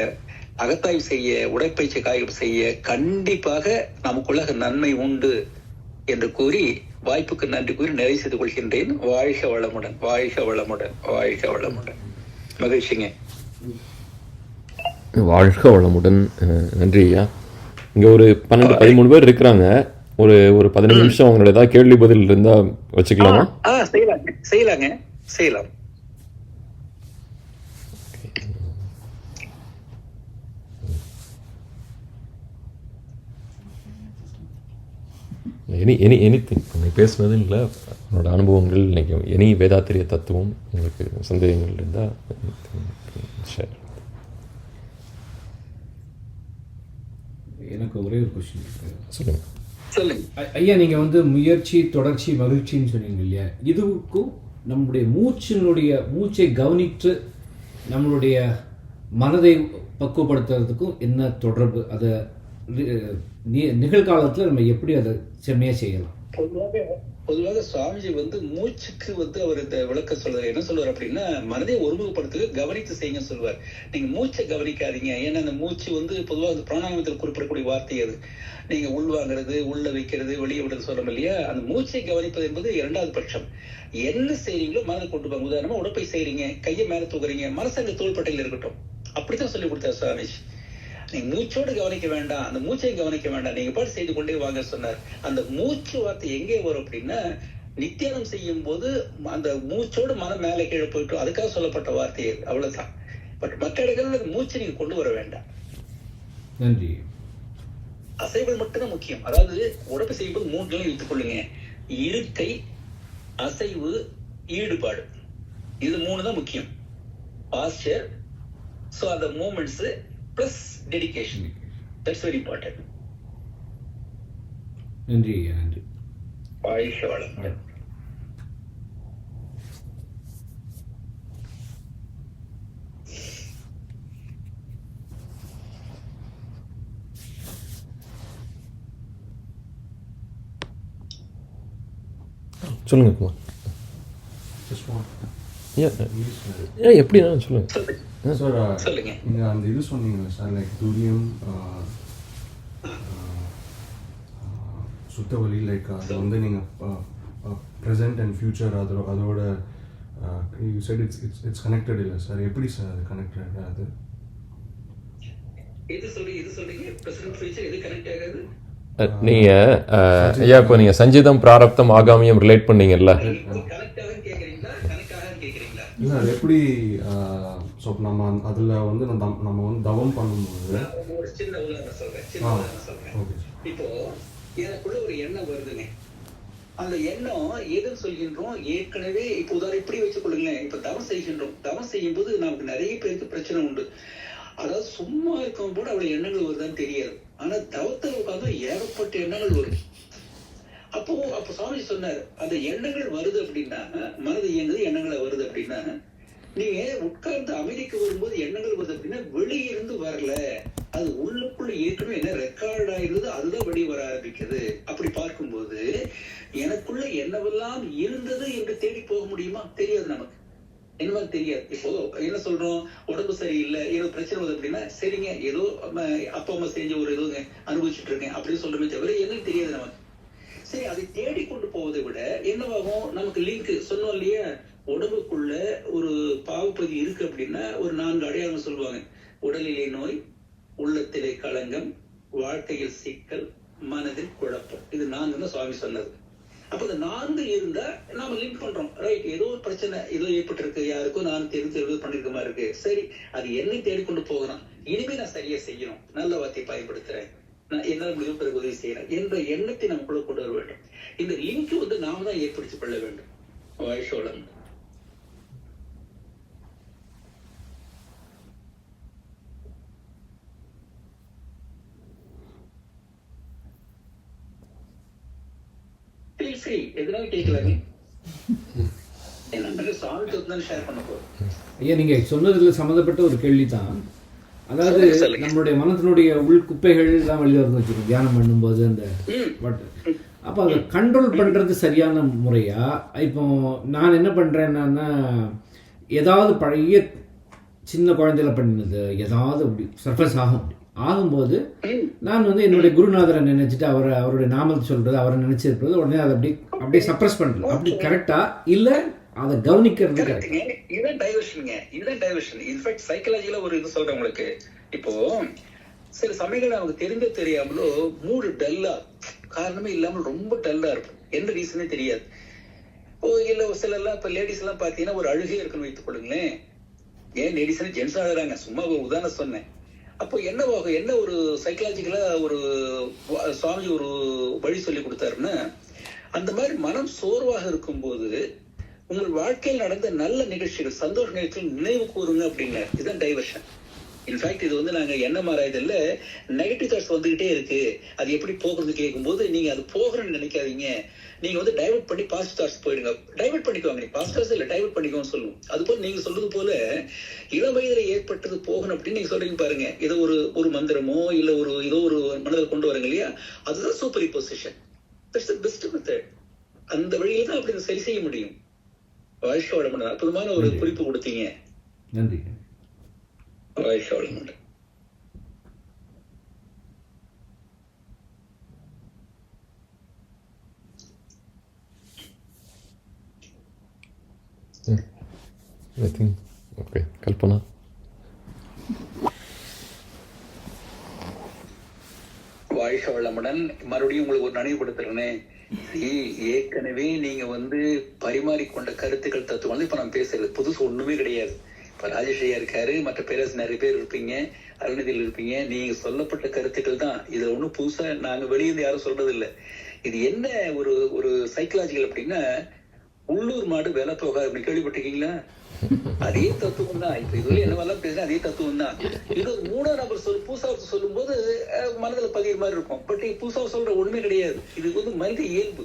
அகத்தாய்வு செய்ய, உடற்பயிற்சி காய்கள் செய்ய கண்டிப்பாக நமக்குள்ளாக நன்மை உண்டு என்று கூறி வாய்ப்புக்கு நன்றி கூறி நிறைவு செய்து கொள்கின்றேன். வாழ்க வளமுடன், வாழ்க வளமுடன், வாழ்க வளமுடன். மகிழ்ச்சிங்க. வாழ்க வளமுடன். நன்றி ஐயா. இங்க ஒரு 12-13 பேர் இருக்கிறாங்க. ஒரு 15 நிமிஷம் அவங்களோட ஏதாவது கேள்வி பதில் இருந்தா வச்சுக்கலாமா? செய்யலாம். எனி பேசுனது இல்லை, என்னோட அனுபவங்கள் இன்னைக்கு எனி வேதாத்திரிய தத்துவம் உங்களுக்கு சந்தேகங்கள் இருந்தால் ஷேர். எனக்கு ஒரே ஒரு கொஸ்டின் இருக்கு. சொல்லுங்க ஐயா. நீங்கள் முயற்சி, தொடர்ச்சி, மகிழ்ச்சின்னு சொன்னீங்க இல்லையா, இதுக்கும் நம்முடைய மூச்சை கவனித்து நம்மளுடைய மனதை பக்குவப்படுத்துறதுக்கும் என்ன தொடர்பு? அதை நிகழ்காலத்தில் நம்ம எப்படி அதை செம்மையா செய்யலாம்? பொதுவாக சுவாமிஜி மூச்சுக்கு அவர் இந்த விளக்க சொல்றாரு. என்ன சொல்லுவார் அப்படின்னா, மனதை ஒருமுகப்படுத்த கவனித்து செய்யுங்க சொல்லுவார். நீங்க மூச்சை கவனிக்காதீங்க. ஏன்னா அந்த மூச்சு பொதுவாக பிராணாயாமத்தில் குறிப்பிடக்கூடிய வார்த்தை அது. நீங்க உள்வாங்கிறது, உள்ள வைக்கிறது, வெளியே விடுறது சொல்றோம் இல்லையா, அந்த மூச்சை கவனிப்பது என்பது 2வது பட்சம். என்ன செய்றீங்களோ மனதை கொண்டு போங்க. உதாரணமா உடற்பயிற்சி செய்றீங்க, கையை மேல தூக்குறீங்க, மனசு அங்க தோள்பட்டையில் இருக்கட்டும். அப்படித்தான் சொல்லி கொடுத்தார் சுவாமிஜி. நீங்க மூச்சோடு கவனிக்க வேண்டாம், அந்த மூச்சை கவனிக்க வேண்டாம், நீங்க பாட்டு செய்து கொண்டே வாங்க சொன்னார். அந்த மூச்சு வார்த்தை எங்கே வரும் அப்படின்னா, நித்தியானம் செய்யும் போது அந்த மூச்சோடு மனம் மேலே கீழே போயிட்டு அதுக்காக சொல்லப்பட்ட வார்த்தை அவ்வளவுதான். பட் மற்ற இடங்கள்ல மூச்சு நீங்க கொண்டு வர வேண்டாம். நன்றி. அசைவுகள் மட்டும்தான் முக்கியம். அதாவது உடம்பு செய்யும்போது 3 நிலை வைத்துக் கொள்ளுங்க: இருக்கை, அசைவு, ஈடுபாடு. இது 3 தான் முக்கியம். பாஸ்டர், சோ அந்த moments plus dedication, that's very important. நன்றி ஐயா, நன்றி. வாழ்க வளமுடன். சொல்லுங்க குமார். எப்படின்னா சொல்லுங்க சார். சொல்லுங்க. நீங்கள் அந்த இது சொன்னீங்களே சார், லைக் துரியம், சுத்தவழி, லைக் அது வந்து நீங்கள் ப்ரெசென்ட் அண்ட் ஃப்யூச்சர் அதோட யூ செட் இட்ஸ் கனெக்டட் இல்லை சார்? எப்படி சார் அது கனெக்டட்? அது இது சொல்றீங்க பிரசன்ட் ஃபியூச்சர் எது கனெக்ட் ஆகாது? நீங்க ஐயா இப்போ நீங்க சஞ்சிதம், பிராரப்தம், ஆகாமியம் ரிலேட் பண்ணீங்கல்ல, கனெக்ட் ஆகுன்னு கேக்குறீங்களா, கனெக்ட் ஆகான்னு கேக்குறீங்களா? இல்லை, அது எப்படி? ஸோ நம்ம அதில் வந்து நம்ம வந்து தவம் பண்ணும்போது ஒரு சின்ன உதாரணம் சொல்றேன். ஓகே. இப்போ எனக்குள்ள ஒரு எண்ணம் வருதுங்க. அந்த எண்ணம் எதுன்னு சொல்கின்றோம்? ஏற்கனவே இப்போ உதாரணம் இப்படி வச்சுக்கொள்ளுங்க. இப்ப தவம் செய்கின்றோம். தவம் செய்யும் போது நமக்கு நிறைய பேருக்கு பிரச்சனை உண்டு. அதாவது சும்மா இருக்கும் போது அவ்வளவு எண்ணங்கள் வருதான்னு தெரியாது. ஆனா தவத்தில் உட்கார்ந்து ஏகப்பட்ட எண்ணங்கள் வரும். அப்போ சுவாமி சொன்னார், அந்த எண்ணங்கள் வருது அப்படின்னா, மனது இயங்குது, எண்ணங்களை வருது அப்படின்னா, நீங்க உட்கார்ந்து அமைதிக்கு வரும்போது எண்ணங்கள் வருது அப்படின்னா வெளியிருந்து வரல, அது உள்ளுக்குள்ள ஏற்கனவே என்ன ரெக்கார்ட் ஆயிருந்தது, அதுதான் வெளியே வர ஆரம்பிக்குது. அப்படி பார்க்கும்போது எனக்குள்ள என்னவெல்லாம் இருந்தது என்று தேடி போக முடியுமா? தெரியாது. நமக்கு என்ன தெரியாது. இப்போ என்ன சொல்றோம், உடம்பு சரியில்லை, ஏதோ பிரச்சனை வருது அப்படின்னா, சரிங்க ஏதோ அப்பா அம்மா செஞ்ச ஒரு ஏதோ அனுபவிச்சுட்டு இருக்கேன் அப்படின்னு சொல்றமே தவிர என்னன்னு தெரியாது நமக்கு. சரி, அதை தேடிக்கொண்டு போவதை விட என்னவாகும், நமக்கு லிங்க் சொன்னோம் இல்லையா, உடம்புக்குள்ள ஒரு பாவப்பதி இருக்கு அப்படின்னா ஒரு 4 அடையாளம் சொல்லுவாங்க. உடலிலே நோய், உள்ளத்திலே களங்கம், வாழ்க்கையில் சிக்கல், மனதில் குழப்பம். இது 4 தான் சுவாமி சொன்னது. அப்ப இந்த 4 இருந்தா நாம லிங்க் பண்றோம். ரைட், ஏதோ ஒரு பிரச்சனை ஏதோ ஏற்பட்டு இருக்கு, யாருக்கும் நான் தெரிஞ்சு பண்ணிருக்க மாதிரி இருக்கு. சரி, அது என்னை தேடிக்கொண்டு போகணும். இனிமே நான் சரியா செய்யணும், நல்ல வார்த்தையை பயன்படுத்துறேன், நான் என்னால் முடிவு பிறகு உதவி செய்யறேன் என்ற எண்ணத்தை நமக்குள்ள கொண்டு வர வேண்டும். இந்த லிங்க் வந்து நாம தான் ஏற்படுத்திக் கொள்ள வேண்டும். வாழ்க எதனால கேட்கலாங்க. என் நண்பர்கள் சாமி தான் ஷேர் பண்ண போறோம். ஐயா, நீங்க சொன்னதுல சம்மந்தப்பட்ட ஒரு கேள்வி தான். அதாவது நம்மளுடைய மனத்தினுடைய உள் குப்பைகள் எல்லாம் வெளியே வந்து வச்சிருக்கோம் தியானம் பண்ணும்போது. அந்த அப்போ அதை கண்ட்ரோல் பண்ணுறது சரியான முறையா? இப்போ நான் என்ன பண்ணுறேன்னா, ஏதாவது பழைய சின்ன குழந்தையில பண்ணினது ஏதாவது அப்படி சர்ஃபஸ் ஆகும்போது நான் வந்து என்னுடைய குருநாதரை நினைச்சிட்டு அவருடைய நாமத்தை சொல்றது, அவரை நினைச்சிருப்பது, உடனே அதை அப்படியே சப்ரஸ் பண்றது. அப்படி கரெக்டா இல்ல அதை கவனிக்கிறது கரெக்டா? இதுதான் டைவர்ஷன். இன்ஃபேக்ட் சைக்காலஜில ஒரு இது சொல்றேன் உங்களுக்கு. இப்போ சில சமயங்கள் நமக்கு தெரிந்தோ தெரியாமலோ மூடு டல்லா, காரணமே இல்லாமல் ரொம்ப டல்லா இருக்கும். எந்த ரீசனே தெரியாது. இல்ல சில எல்லாம் இப்ப லேடிஸ் எல்லாம் பாத்தீங்கன்னா ஒரு அழுகே இருக்குன்னு வைத்துக் கொள்ளுங்களேன். ஏன் லேடிஸ் ஜென்ஸ் அழுறாங்க, சும்மா ஒரு உதாரணம் சொன்னேன். அப்போ என்ன ஒரு சைக்கலாஜிக்கலா ஒரு சுவாமி ஒரு வழி சொல்லி கொடுத்தாருன்னா, அந்த மாதிரி மனம் சோர்வாக இருக்கும்போது உங்கள் வாழ்க்கையில் நடந்த நல்ல நிகழ்ச்சிகள், சந்தோஷ நிகழ்ச்சிகள் நினைவு கூறுங்க அப்படிங்க. இதுதான் டைவர்ஷன். இன்ஃபேக்ட் இது வந்து நாங்க என்ன மாறாயதில்ல, நெகட்டிவ் தாட்ஸ் வந்துகிட்டே இருக்கு, அது எப்படி போகிறது கேட்கும்போது நீங்க அது போகிறன்னு நினைக்காதீங்க. நீங்க வந்து டைவர்ட் பண்ணி பாசிட்டிவ் தாட்ஸ் போயிடுங்க. டைவர்ட் பண்ணிக்குவாங்க, நீங்க பாசிட்டிவ் தாட்ஸ் இல்ல டைவர்ட் பண்ணிக்கோன்னு சொல்லுவோம். அது போல நீங்க சொல்றது போல இளம் வயதுல ஏற்பட்டது போகணும் அப்படின்னு நீங்க சொல்றீங்க பாருங்க. ஏதோ ஒரு மந்திரமோ இல்ல ஏதோ ஒரு மனதில் கொண்டு வரங்க இல்லையா, அதுதான் super position. That's the best method. அந்த வழியில தான் அப்படி சரி செய்ய முடியும். வாழ்க்கை வளமுடன். அற்புதமான ஒரு குறிப்பு கொடுத்தீங்க. நன்றி. வாழ்க்கை வளமுடன். I think, okay, Kalpana. வளமுடன். மறுபடியும் உங்களுக்கு ஒரு நினைவுபடுத்துறேனே, ஏற்கனவே நீங்க பரிமாறிக்கொண்ட கருத்துக்கள் தத்துவம் இப்ப நான் பேசுறது புதுசு ஒண்ணுமே கிடையாது. இப்ப ராஜேஷ் ஐயா இருக்காரு, மற்ற பேரரசு நிறைய பேர் இருப்பீங்க, அருணதியில் இருப்பீங்க. நீங்க சொல்லப்பட்ட கருத்துக்கள் தான். இதுல ஒண்ணும் புதுசா நாங்க வெளியிருந்து யாரும் சொல்றது இல்ல. இது என்ன ஒரு ஒரு சைக்கலாஜிக்கல் அப்படின்னா, உள்ளூர் மாடு வேலை போகாது அப்படின்னு கேள்விப்பட்டிருக்கீங்களா? அதே தத்துவம் தான். இப்ப இதுல என்னவெல்லாம் பேசுனா அதே தத்துவம் தான். இது ஒரு மூணாம் நபர் புதுசா சொல்லும் போது மனதுல பதிகிற மாதிரி இருக்கும். பட் புதுசா சொல்ற ஒண்ணுமே கிடையாது. இது மனித இயல்பு.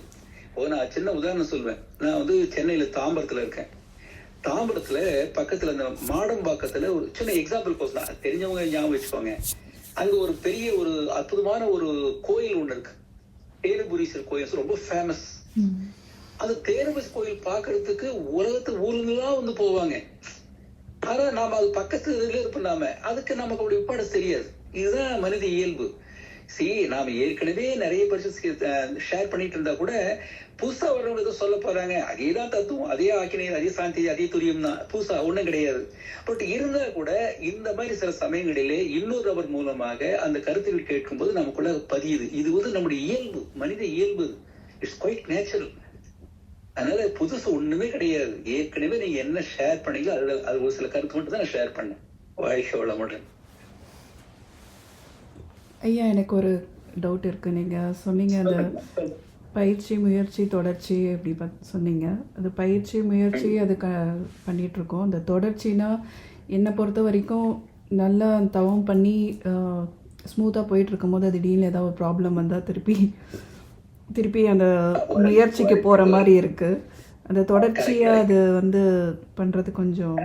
நான் சின்ன உதாரணம் சொல்வேன். நான் சென்னையில தாம்பரத்துல இருக்கேன். தாம்பரத்துல பக்கத்துல இந்த மாடம்பாக்கத்துல ஒரு சின்ன எக்ஸாம்பிள் கோர்ஸ் தான், தெரிஞ்சவங்க ஞாபகம் வச்சுக்கோங்க. அங்க ஒரு பெரிய ஒரு அற்புதமான ஒரு கோயில் ஒண்ணு இருக்கு, தேனுபுரீஸ்வரர் கோயில், ரொம்ப ஃபேமஸ். அந்த தேனுபுரீஸ்வரர் கோயில் பாக்குறதுக்கு உலகத்து ஊர்லாம் போவாங்க. ஆனா நாம அது பக்கத்துல இருப்போம், நாம அதுக்கு நமக்கு அப்படி விப்பாட தெரியாது. இதுதான் மனித இயல்பு. நாம ஏற்கனவே நிறைய பரிசு ஷேர் பண்ணிட்டு இருந்தா கூட புதுசா வர்றவங்க ஏதோ சொல்ல போறாங்க, அதேதான் தத்துவம், அதே ஆக்கினேயர், அதே சாந்தி, அதே துரியம் தான், புதுசா ஒண்ணும் கிடையாது. பட் இருந்தா கூட இந்த மாதிரி சில சமயங்களிலே இன்னொரு நபர் மூலமாக அந்த கருத்துக்கள் கேட்கும் போது நமக்குள்ள பதியுது. இது நம்முடைய இயல்பு, மனித இயல்பு. It's quite natural. அதனால புதுசு ஒண்ணுமே கிடையாது. ஏற்கனவே நீங்க என்ன ஷேர் பண்ணீங்களோ அது ஒரு சில கருத்து மட்டும் தான் நான் ஷேர் பண்ணேன். வாழ்க்கை வளமுடன். ஐயா, எனக்கு ஒரு டவுட் இருக்குது. நீங்கள் சொன்னீங்க அந்த பயிற்சி முயற்சி தொடர்ச்சி அப்படி சொன்னீங்க. அது பயிற்சி முயற்சி அது பண்ணிகிட்ருக்கோம். அந்த தொடர்ச்சினா என்னை பொறுத்த வரைக்கும் நல்லா தவம் பண்ணி ஸ்மூத்தாக போயிட்டுருக்கும் போது திடீர்னு ஏதாவது ஒரு ப்ராப்ளம் வந்தால் திருப்பி அந்த முயற்சிக்கு போகிற மாதிரி இருக்குது. அந்த தொடர்ச்சியாக அது பண்ணுறது கொஞ்சம்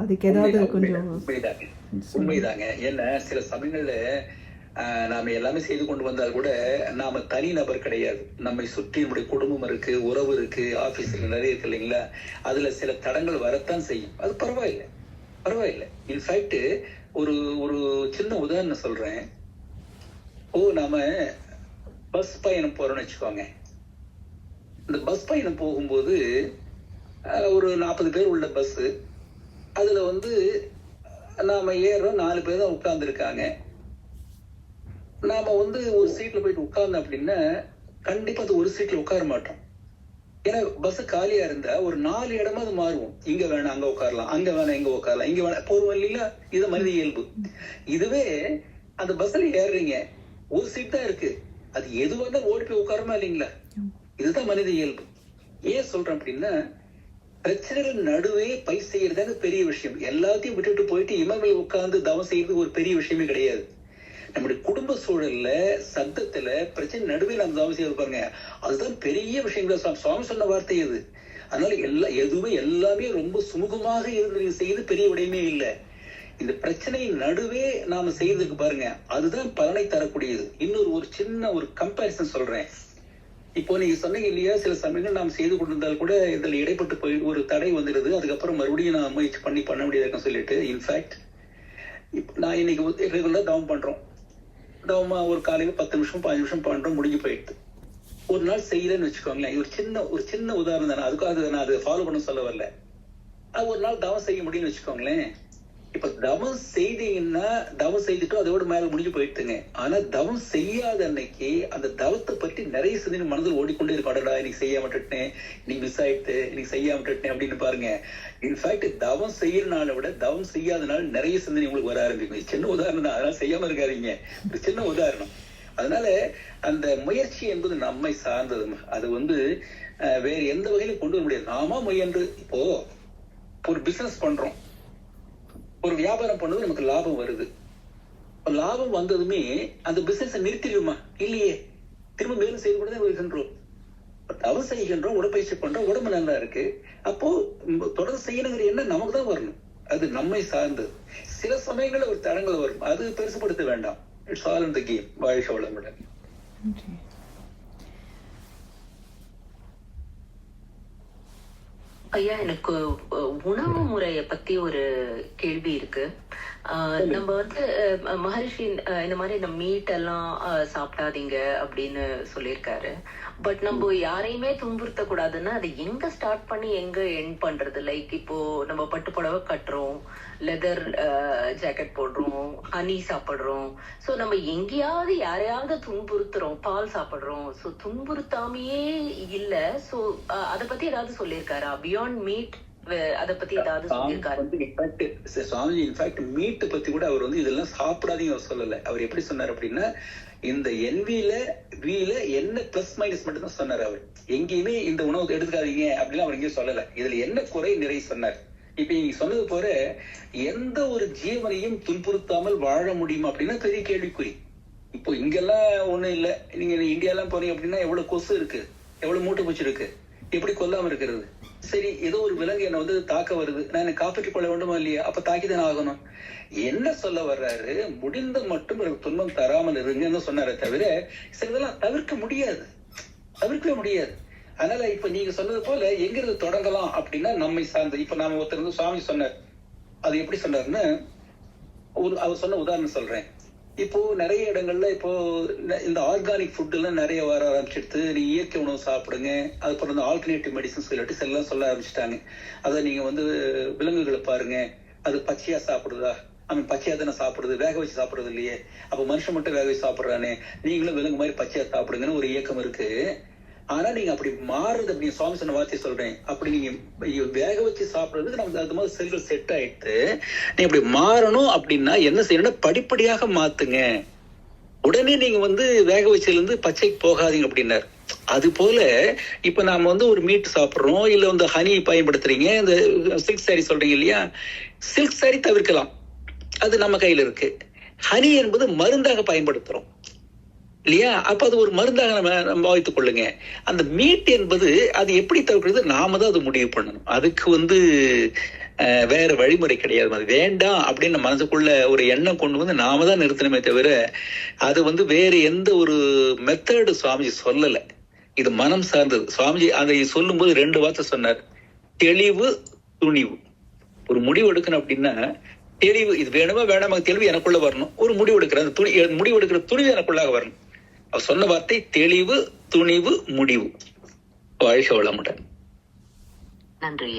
அதுக்கு ஏதாவது கொஞ்சம் உண்மைதாங்க. ஏன்னா சில சமயங்கள்ல நாம எல்லாமே செய்து கொண்டு வந்தால் கூட நாம தனி நபர் கிடையாது. நம்மை சுற்றி நம்முடைய குடும்பம் இருக்கு, உறவு இருக்கு, ஆபீஸ்ல நிறைய இருக்கு இல்லைங்களா? அதுல சில தடங்கள் வரத்தான் செய்யும். அது பரவாயில்லை. இன்ஃபேக்ட் ஒரு ஒரு சின்ன உதாரணம் சொல்றேன். நாம பஸ் பயணம் போறோம்னு வச்சுக்கோங்க. இந்த பஸ் பயணம் போகும்போது ஒரு 40 பேர் உள்ள பஸ், அதுல நாம ஏறோம், 4 பேர் தான் உட்கார்ந்து இருக்காங்க. நாம ஒரு சீட்ல போயிட்டு உட்கார்ந்தோம் அப்படின்னா கண்டிப்பா அது ஒரு சீட்ல உட்கார மாட்டோம். ஏன்னா பஸ் காலியா இருந்தா ஒரு 4 இடமா அது மாறுவோம். இங்க வேணாம் அங்க உட்காரலாம், அங்க வேணாம் இங்க உட்காரலாம், இங்க வேணாம் போருவோம் இல்லைங்களா? இது மனித இயல்பு. இதுவே அந்த பஸ்ல ஏறுறீங்க, ஒரு சீட் தான் இருக்கு, அது எது வந்தா ஓடி போய் உட்காரமா இல்லைங்களா? இதுதான் மனித இயல்பு. ஏன் சொல்றேன் அப்படின்னா, பிரச்சனைகள் நடுவே பயிர் செய்யறதாங்க பெரிய விஷயம். எல்லாத்தையும் விட்டுட்டு போயிட்டு இமமையில் உட்கார்ந்து தவம் செய்யறது ஒரு பெரிய விஷயமே கிடையாது. நம்முடைய குடும்ப சூழல்ல சத்தத்துல பிரச்சனை நடுவே நம்ம தவம் செய்ய பாருங்க, அதுதான் பெரிய விஷயங்கள். சுவாமி சொன்ன வார்த்தை இது. அதனால எல்லாமே ரொம்ப சுமூகமாக இருந்து செய்து பெரிய விடயமே இல்லை. இந்த பிரச்சனையின் நடுவே நாம செய்யறதுக்கு பாருங்க, அதுதான் பலனை தரக்கூடியது. இன்னொரு ஒரு சின்ன ஒரு கம்பேரிசன் சொல்றேன். இப்போ நீங்க சொன்னீங்க இல்லையா, சில சமயங்கள் நாம் செய்து கொண்டிருந்தால் கூட இதுல இடைப்பட்டு போய் ஒரு தடை வந்துடுது, அதுக்கப்புறம் மறுபடியும் நான் முயற்சி பண்ண முடியாது சொல்லிட்டு. இன்ஃபேக்ட் நான் இன்னைக்கு ரெகுலரா தவம் பண்றோம். தவமா ஒரு காலையில 10 நிமிஷம் 5 நிமிஷம் பண்றோம், முடிஞ்சு போயிடுது. ஒரு நாள் செய்யறேன்னு வச்சுக்கோங்களேன். ஒரு சின்ன உதாரணம் தானே, அதுக்காக நான் அதை ஃபாலோ பண்ண சொல்ல வரல. ஒரு நாள் தவம் செய்ய முடியும்னு வச்சுக்கோங்களேன். இப்ப தவம் செய்தீங்கன்னா தவம் செய்துட்டு அதோட மேல முடிஞ்சு போயிட்டுங்க. ஆனா தவம் செய்யாத அன்னைக்கு அந்த தவத்தை பற்றி நிறைய சிந்தனை மனதில் ஓடிக்கொண்டே இருக்கும். அடடா இன்னைக்கு செய்ய விட்டுட்டேன், நீ மிஸ் ஆயிட்டு, இன்னைக்கு செய்ய விட்டுட்டேன் அப்படின்னு பாருங்க. இன்ஃபேக்ட் தவம் செய்யறனால விட தவம் செய்யாத நாள் நிறைய சிந்தனை உங்களுக்கு வர ஆரம்பிக்கும். சின்ன உதாரணம் தான், அதனால செய்யாம இருக்காதீங்க. ஒரு சின்ன உதாரணம். அதனால அந்த முயற்சி என்பது நம்மை சார்ந்தது. அது வேற எந்த வகையிலும் கொண்டு வர முடியாது. நாம முயன்று இப்போ ஒரு பிசினஸ் பண்றோம், ஒரு வியாபாரம் பண்ணது நமக்கு லாபம் வருது. லாபம் வந்ததுமே அந்த பிசினஸ் நிறுத்திடுமா? இல்லையே, திரும்ப மேலும் செய்து கொண்டுதான் வருகின்றோம். தவம் செய்கின்றோம், உடற்பயிற்சி பண்றோம், உடம்பு நல்லா இருக்கு. அப்போ தொடர்ந்து செய்யணுங்கிற எண்ணம் நமக்கு தான் வரணும். அது நம்மை சார்ந்தது. சில சமயங்கள்ல ஒரு தடங்கள் வரும், அது பெருசுபடுத்த வேண்டாம். It's all in the game. வாழ்க்கை வளமுடன். ஐயா, எனக்கு உணவு முறைய பத்தி ஒரு கேள்வி இருக்கு. நம்ம வந்து மகரிஷி இந்த மாதிரி இந்த மீட் எல்லாம் சாப்பிடாதீங்க அப்படின்னு சொல்லியிருக்காரு. பட் நம்ம யாரையுமே துன்புறுத்த கூடாதுன்னா அதை எங்க ஸ்டார்ட் பண்ணி எங்க எண்ட் பண்றது? லைக் இப்போ நம்ம பட்டு புடவை கட்டுறோம், லெதர் ஜாக்கெட் போடுறோம், ஹனி சாப்பிடுறோம். ஸோ நம்ம எங்கேயாவது யாரையாவது துன்புறுத்துறோம், பால் சாப்பிடுறோம். ஸோ துன்புறுத்தாமையே இல்லை. ஸோ அதை பத்தி ஏதாவது சொல்லியிருக்காரா பியாண்ட் மீட்? அத பத்தி ஏதாவது சொல்லியிருக்காரு? சுவாமிஜி இன்ஃபேக்ட் மீட் பத்தி கூட அவர் வந்து இதெல்லாம் சாப்பிடாதீங்க அவர் சொல்லல. அவர் எப்படி சொன்னார் அப்படின்னா, இந்த என்வில வீல என்ன பிளஸ் மைனஸ் மட்டும் தான் சொன்னார். அவர் எங்கேயுமே இந்த உணவு எடுத்துக்காதீங்க அப்படின்னு அவர் எங்கேயும் சொல்லல. இதுல என்ன குறை நிறைய சொன்னார். இப்ப நீங்க சொன்னது போல எந்த ஒரு ஜீவனையும் துன்புறுத்தாமல் வாழ முடியுமா அப்படின்னா பெரிய கேள்விக்குறி. இப்போ இங்கெல்லாம் ஒண்ணும் இல்ல. நீங்க இந்தியாலாம் போறீங்க அப்படின்னா எவ்வளவு கொசு இருக்கு, எவ்வளவு மூட்டை பூச்சி இருக்கு, எப்படி கொல்லாம இருக்கிறது? சரி, ஏதோ ஒரு விலங்கு என்ன வந்து தாக்க வருது, நான் என்ன காப்பாற்றிக் கொள்ள வேண்டுமா இல்லையா? அப்ப தாக்கிதானே ஆகணும். என்ன சொல்ல வர்றாரு, முடிந்த மட்டும் துன்பம் தராமல் இருங்கன்னு சொன்னாரே தவிர சிலதெல்லாம் தவிர்க்க முடியாது, தவிர்க்கவே முடியாது. அதனால இப்ப நீங்க சொன்னது போல எங்கிருந்து தொடங்கலாம் அப்படின்னா நம்மை சார்ந்து. இப்ப நாம ஒருத்தர் வந்து சுவாமி சொன்னார், அது எப்படி சொன்னாருன்னு அவர் சொன்ன உதாரணம் சொல்றேன். இப்போ நிறைய இடங்கள்ல இப்போ இந்த ஆர்கானிக் ஃபுட் எல்லாம் நிறைய வர ஆரம்பிச்சிடுது. நீ இயற்கை உணவு சாப்பிடுங்க, அதுக்கப்புறம் இந்த ஆல்டர்னேட்டிவ் மெடிசன்ஸ் இல்லாட்டி எல்லாம் சொல்ல ஆரம்பிச்சுட்டாங்க. அதை நீங்க வந்து விலங்குகளை பாருங்க, அது பச்சையா சாப்பிடுதா? அவன் பச்சையா தானே சாப்பிடுது, வேக வச்சு சாப்பிடுறது இல்லையே. அப்ப மனுஷன் மட்டும் வேக வச்சு சாப்பிடுறானே, நீங்களும் விலங்கு மாதிரி பச்சையா சாப்பிடுங்கன்னு ஒரு இயக்கம் இருக்கு. ஆனா நீங்க அப்படி மாறுறது, அப்படி சுவாமி சொன்ன வார்த்தையை சொல்றேன், அப்படி நீங்க வேக வச்சு சாப்பிடுறதுக்கு நமக்கு அது மாதிரி செல்கள் செட் ஆயிட்டு நீங்க அப்படி மாறணும் அப்படின்னா என்ன செய்யணும்னா படிப்படியாக மாத்துங்க. உடனே நீங்க வந்து வேக வச்சதுல இருந்து பச்சைக்கு போகாதீங்க அப்படின்னாரு. அது போல இப்ப நாம வந்து ஒரு மீட் சாப்பிடுறோம், இல்ல வந்து ஹனி பயன்படுத்துறீங்க, இந்த சில்க் சாரி சொல்றீங்க இல்லையா, சில்க் சாரி தவிர்க்கலாம், அது நம்ம கையில இருக்கு. ஹனி என்பது மருந்தாக பயன்படுத்துறோம் இல்லையா, அப்ப அது ஒரு மருந்தாக நம்ம வைத்துக் கொள்ளுங்க. அந்த மீட் என்பது அது எப்படி தவிர்க்கிறது நாம தான் அது முடிவு பண்ணணும். அதுக்கு வந்து வேற வழிமுறை கிடையாது. அது வேண்டாம் அப்படின்னு மனசுக்குள்ள ஒரு எண்ணம் கொண்டு வந்து நாம தான் நிறுத்தணுமே தவிர அது வந்து வேற எந்த ஒரு மெத்தடு சுவாமிஜி சொல்லல. இது மனம் சார்ந்தது. சுவாமிஜி அதை சொல்லும் போது 2 வார்த்தை சொன்னார், தெளிவு, துணிவு. ஒரு முடிவு எடுக்கணும் அப்படின்னா தெளிவு, இது வேணுமா வேணாமா தெளிவு எனக்குள்ள வரணும். ஒரு முடிவு எடுக்கிற அந்த முடிவு எடுக்கிற துணிவு எனக்குள்ளாக வரணும். அவர் சொன்ன வார்த்தை தெளிவு, துணிவு, முடிவு. வாழ்க வளமுடன். நன்றி.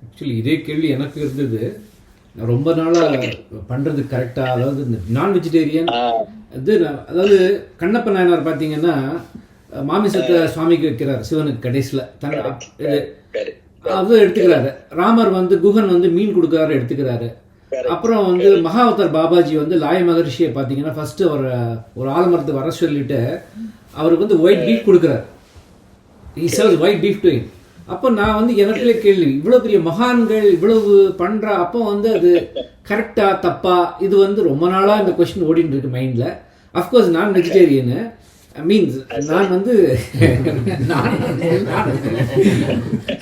ஆக்சுவலி இதே கேள்வி எனக்கு இருந்தது. நான் ரொம்ப நாளாக பண்ணுறது கரெக்டாக, அதாவது இந்த நான் வெஜிடேரியன் இது, அதாவது கண்ணப்ப நாயனார் பார்த்தீங்கன்னா மாமிசத்தை சுவாமிக்கு வைக்கிறார், சிவனுக்கு கடைசியில் அது எடுத்துக்கிறாரு. ராமர் வந்து குகன் வந்து மீன் கொடுக்குறாரு, எடுத்துக்கிறாரு. அப்புறம் வந்து மகாவதார் பாபாஜி வந்து லாய மகரிஷியை பார்த்தீங்கன்னா ஃபர்ஸ்ட் ஒரு ஆலமரத்துக்கு வர சொல்லிட்டு அவருக்கு வந்து ஒயிட் பீஃப் கொடுக்குறாரு. he serves white beef to him. அப்போ நான் வந்து எனக்குள்ளே கேள்வி, இவ்வளோ பெரிய மகான்கள் இவ்வளவு பண்ணுறா, அப்போ வந்து அது கரெக்டா தப்பா? இது வந்து ரொம்ப நாளாக இந்த கொஸ்டின் ஓடிட்டு இருக்கு மைண்டில். அஃப்கோர்ஸ் நான் வெஜிடேரியனு, மீன்ஸ் நான் வந்து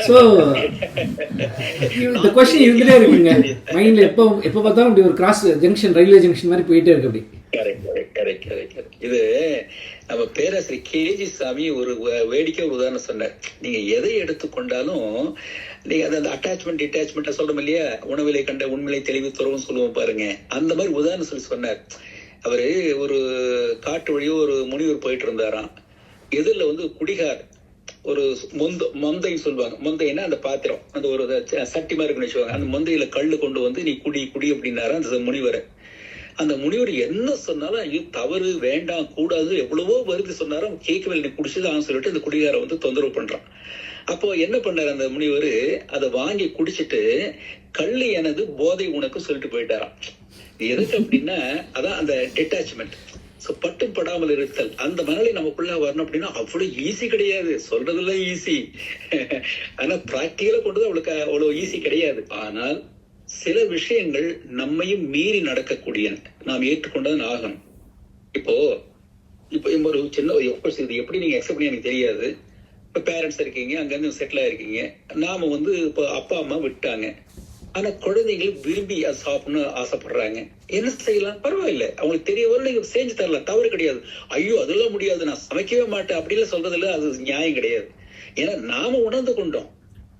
ஸோ இந்த கொஸ்டின் இருந்துட்டே இருக்குங்க மைண்டில். எப்போ பார்த்தாலும் அப்படி ஒரு கிராஸ் ஜங்ஷன், ரயில்வே ஜங்ஷன் மாதிரி போயிட்டே இருக்கு அப்படி. இது நம்ம பேராசிரியர் கேஜி சாமி ஒரு வேடிக்கை உதாரணம் சொன்னார். நீங்க எதை எடுத்துக்கொண்டாலும் நீங்க அந்த அட்டாச்மெண்ட் டிட்டாச்மெண்ட் சொல்றோம் இல்லையா, உணவிலை கண்ட உண்மையை தெளிவு துறவும் சொல்லுவோம் பாருங்க, அந்த மாதிரி உதாரணம் சொல்லி சொன்னார். அவரு ஒரு காட்டு வழியோ ஒரு முனிவர் போயிட்டு இருந்தாராம். எதிரில் வந்து குடிகார் ஒரு மொந்தைன்னு சொல்லுவாங்க, மொந்தைன்னா அந்த பாத்திரம், அந்த ஒரு சட்டி மாதிரி இருக்குன்னு வச்சுவாங்க, அந்த மொந்தையில கல்லு கொண்டு வந்து நீ குடி குடி அப்படின்னாரா அந்த முனிவரை. அந்த முனிவர் என்ன சொன்னாலும் ஐயோ தவறு, வேண்டாம், கூடாது, எவ்வளவோ வருது சொன்னாலும் கேட்கவே இல்லை, குடிச்சுதான் சொல்லிட்டு அந்த குடிகார வந்து தொந்தரவு பண்றான். அப்போ என்ன பண்ணாரு அந்த முனிவர், அதை வாங்கி குடிச்சிட்டு கள்ளு எனது, போதை உனக்கு சொல்லிட்டு போயிட்டாராம். எதுக்கு அப்படின்னா அதான் அந்த டிட்டாச்மெண்ட், பட்டும் படாமல் இருத்தல். அந்த மனநிலை நமக்குள்ள வரணும் அப்படின்னா அவ்வளவு ஈஸி கிடையாது. சொல்றதெல்லாம் ஈஸி, ஆனா பிராக்டிகலா கொண்டு அவளுக்கு அவ்வளவு ஈஸி கிடையாது. ஆனால் சில விஷயங்கள் நம்மையும் மீறி நடக்கக்கூடியன, நாம் ஏற்றுக்கொண்டது ஆகணும். இப்போ ஒரு சின்ன இது எப்படி நீங்க அக்செப்ட் பண்ணி எனக்கு தெரியாது. இப்ப பேரண்ட்ஸ் இருக்கீங்க, அங்கிருந்து செட்டில் ஆயிருக்கீங்க. நாம வந்து இப்போ அப்பா அம்மா விட்டாங்க, ஆனா குழந்தைகள் விரும்பி அது சாப்பிடணும்னு ஆசைப்படுறாங்க. என்ன செய்யலாம்? பரவாயில்ல, அவங்களுக்கு தெரிய வரும், நீங்க செஞ்சு தரலாம், தவறு கிடையாது. ஐயோ அதெல்லாம் முடியாது, நான் சமைக்கவே மாட்டேன் அப்படிலாம் சொல்றதுல அது நியாயம் கிடையாது. ஏன்னா நாம உணர்ந்து கொண்டோம்.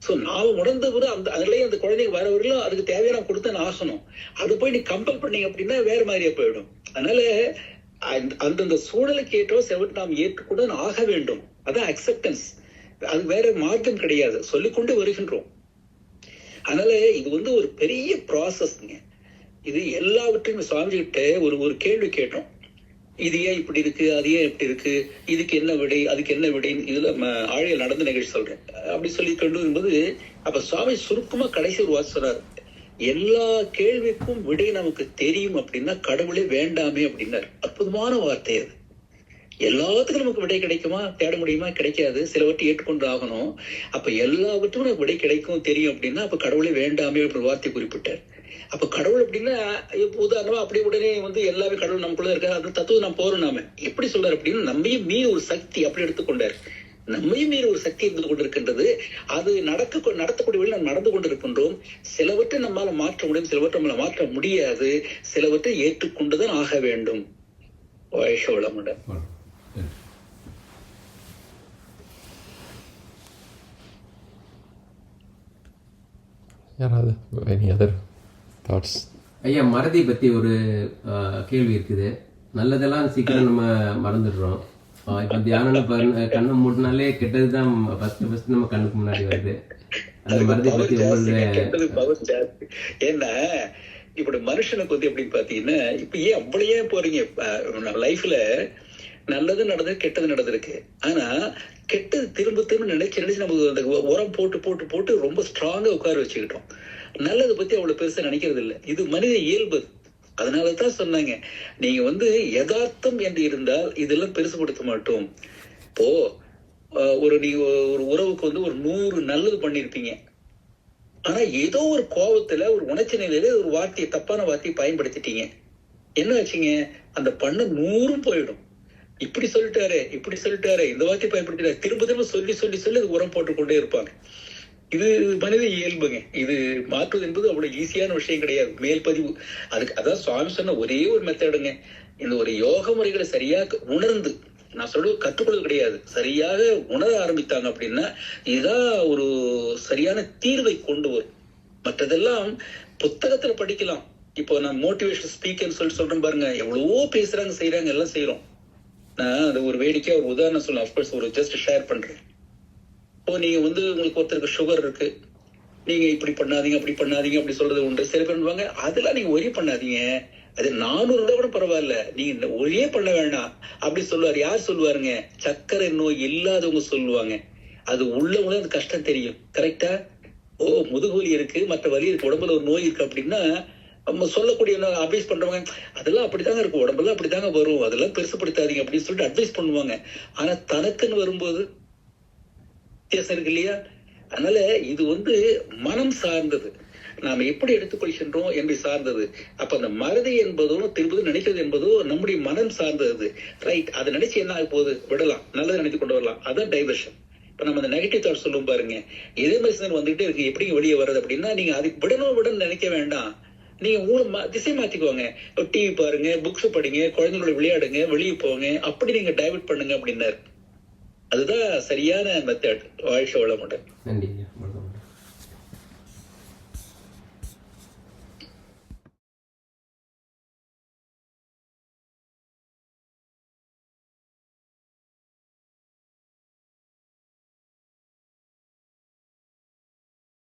சோ நாம உணர்ந்த பிறகு அந்த அதுலயே அந்த குழந்தைங்க வர வரையிலும் அதுக்கு தேவையான கொடுத்து ஆகணும். அது போய் நீ கம்பல் பண்ணீங்க அப்படின்னா வேற மாதிரியா போயிடும். அதனால அந்தந்த சூழலுக்கு ஏற்றோ செவட்டு நாம் ஏற்றுக்கொண்டு ஆக வேண்டும். அதான் அக்செப்டன்ஸ். அது வேற மார்க்கம் கிடையாது, சொல்லிக்கொண்டு வருகின்றோம். அதனால இது ஒரு பெரிய ப்ராசஸ்ங்க. இது எல்லாவற்றையும் சுவாமி கிட்ட ஒரு கேள்வி கேட்டோம். இது ஏன் இப்படி இருக்கு, அது ஏன் இப்படி இருக்கு, இதுக்கு என்ன விடை, அதுக்கு என்ன விடை, இதுல ஆழியில் நடந்த நிகழ்ச்சி சொல்றேன் அப்படி சொல்லி கொண்டு வரும்போது அப்ப சுவாமி சுருக்கமா கடைசி ஒரு வார்த்தை சொன்னார். எல்லா கேள்விக்கும் விடை நமக்கு தெரியும் அப்படின்னா கடவுளே வேண்டாமே அப்படின்னாரு. அற்புதமான வார்த்தை அது. எல்லாத்துக்கும் நமக்கு விடை கிடைக்குமா, தேட முடியுமா, கிடைக்காது. சிலவற்றை ஏற்றுக்கொண்டு ஆகணும். அப்ப எல்லாவற்றுக்கும் நமக்கு விடை கிடைக்கும் தெரியும் அப்படின்னா அப்ப கடவுளே வேண்டாமே அப்படி வார்த்தை குறிப்பிட்டார். அப்ப கடவுள் அப்படின்னா உதாரணமா அப்படி உடனே எல்லாமே கடவுள் நமக்குள்ள இருக்க அந்த தத்துவம் நம்ம போறோம். நாம எப்படி சொல்றாரு அப்படின்னா நம்மையும் மீறி ஒரு சக்தி அப்படி எடுத்துக்கொண்டார். நம்மையும் மீறி ஒரு சக்தி இருந்து கொண்டிருக்கின்றது. அது நடத்தக்கூடிய வழி நாம் நடந்து கொண்டிருக்கின்றோம். சிலவற்றை நம்மளால மாற்ற முடியும், சிலவற்றை நம்மளால மாற்ற முடியாது. சிலவற்றை ஏற்றுக்கொண்டுதான் ஆக வேண்டும். வளமுடன். யாராவது எனி அதர் தாட்ஸ்? ஐயா, மறதி பற்றி ஒரு கேள்வி இருக்குது. நல்லதெல்லாம் சீக்கிரம் நம்ம மறந்துடுறோம். இப்போ தியானம் கண்ணை மூடினாலே கெட்டது தான் ஃபர்ஸ்ட் நம்ம கண்ணுக்கு முன்னாடி வருது. அந்த மறதி பற்றி ஏன்னா இப்படி மனுஷனுக்கு எப்படின்னு பாத்தீங்கன்னா இப்ப ஏன் அவ்வளோ போறீங்க லைஃப்ல நல்லது நடந்தது, கெட்டது நடந்திருக்கு. ஆனா கெட்டது திரும்ப திரும்ப நினைச்சு நமக்கு அந்த உரம் போட்டு போட்டு போட்டு ரொம்ப ஸ்ட்ராங்கா உட்கார வச்சுக்கிட்டோம். நல்லதை பத்தி அவ்வளவு பெருசா நினைக்கிறது இல்லை. இது மனித இயல்பு. அதனாலதான் சொன்னாங்க, நீங்க யதார்த்தம் என்று இருந்தால் இதெல்லாம் பெருசுபடுத்த மாட்டோம். இப்போ நீங்க ஒரு உறவுக்கு ஒரு 100 நல்லது பண்ணிருப்பீங்க. ஆனா ஏதோ ஒரு கோபத்துல ஒரு உணர்ச்சி நிலையில ஒரு வார்த்தையை, தப்பான வார்த்தையை பயன்படுத்திட்டீங்க. என்ன ஆச்சுங்க, அந்த பண்ண 100 போயிடும். இப்படி சொல்லிட்டாரு, இப்படி சொல்லிட்டாரு, இந்த வார்த்தையை பயன்படுத்திட்டாரு, திரும்ப திரும்ப சொல்லி சொல்லி சொல்லி அது உரம் போட்டுக்கொண்டே இருப்பாங்க. இது மனித இயல்புங்க. இது மாற்றுவது என்பது அவ்வளவு ஈஸியான விஷயம் கிடையாது. மேல்பதிவு. அதுக்கு அதான் சுவாமி சொன்ன ஒரே ஒரு மெத்தடுங்க. இந்த ஒரு யோக முறைகளை சரியாக உணர்ந்து, நான் சொல்றது கற்றுக்கொள்வது கிடையாது, சரியாக உணர ஆரம்பித்தாங்க அப்படின்னா இதுதான் ஒரு சரியான தீர்வை கொண்டு வரும். மற்றதெல்லாம் புத்தகத்துல படிக்கலாம். இப்போ நான் மோட்டிவேஷன் ஸ்பீக்கர்னு சொல்றேன் பாருங்க, எவ்வளவோ பேசுறாங்க, செய்யறாங்க, எல்லாம் செய்யறோம். நான் அது ஒரு வேடிக்கையா ஒரு உதாரணம் சொல்ல, அப்கோர்ஸ் ஒரு ஜஸ்ட் ஷேர் பண்றேன். இப்போ நீங்க உங்களுக்கு ஒருத்தருக்கு சுகர் இருக்கு, நீங்க இப்படி பண்ணாதீங்க அப்படி பண்ணாதீங்க அப்படி சொல்றது உண்டு. சில பேர் பண்ணுவாங்க, அதெல்லாம் நீங்க ஒரே பண்ணாதீங்க, அது 400 கூட பரவாயில்ல, நீங்க ஒரே பண்ண வேண்டாம் அப்படி சொல்லுவாரு. யார் சொல்லுவாருங்க? சர்க்கரை நோய் இல்லாதவங்க சொல்லுவாங்க. அது உள்ளவங்களே அந்த கஷ்டம் தெரியும். கரெக்டா? முதுகுவலி இருக்கு, மற்ற வலி இருக்கு, உடம்புல ஒரு நோய் இருக்கு அப்படின்னா நம்ம சொல்லக்கூடிய அட்வைஸ் பண்றவங்க, அதெல்லாம் அப்படித்தாங்க இருக்கு, உடம்பெல்லாம் அப்படித்தாங்க வரும், அதெல்லாம் பெருசுப்படுத்தாதீங்க அப்படின்னு சொல்லிட்டு அட்வைஸ் பண்ணுவாங்க. ஆனா தனக்குன்னு வரும்போது வித்தியாசம் இருக்கு இல்லையா? அதனால இது மனம் சார்ந்தது, நாம எப்படி எடுத்துக்கொள்கின்றோம் என்பதை சார்ந்தது. அப்ப அந்த மறதி என்பதோ திரும்ப நினைக்கிறது என்பதோ நம்முடைய மனம் சார்ந்தது. ரைட், அதை நினைச்சு என்ன ஆக போகுது, விடலாம், நல்லதை நினைத்து கொண்டு வரலாம். அதான் டைவர்ஷன். இப்ப நம்ம அந்த நெகட்டிவ் தாட் சொல்லும் பாருங்க, இதே மாதிரி வந்துகிட்டே இருக்கு, எப்படி வெளியே வர்றது அப்படின்னா நீங்க அதுக்கு விடணும் நினைக்க வேண்டாம். நீங்க திசை மாத்திக்குவாங்க. டிவி பாருங்க, புக்ஸ் படிங்க, குழந்தைங்களோட விளையாடுங்க, வெளியே போங்க, அப்படி நீங்க டைவர்ட் பண்ணுங்க அப்படின்னாரு. அதுதான் சரியான மெத்தட். வாழ்க்கை வளமுடன். நன்றி.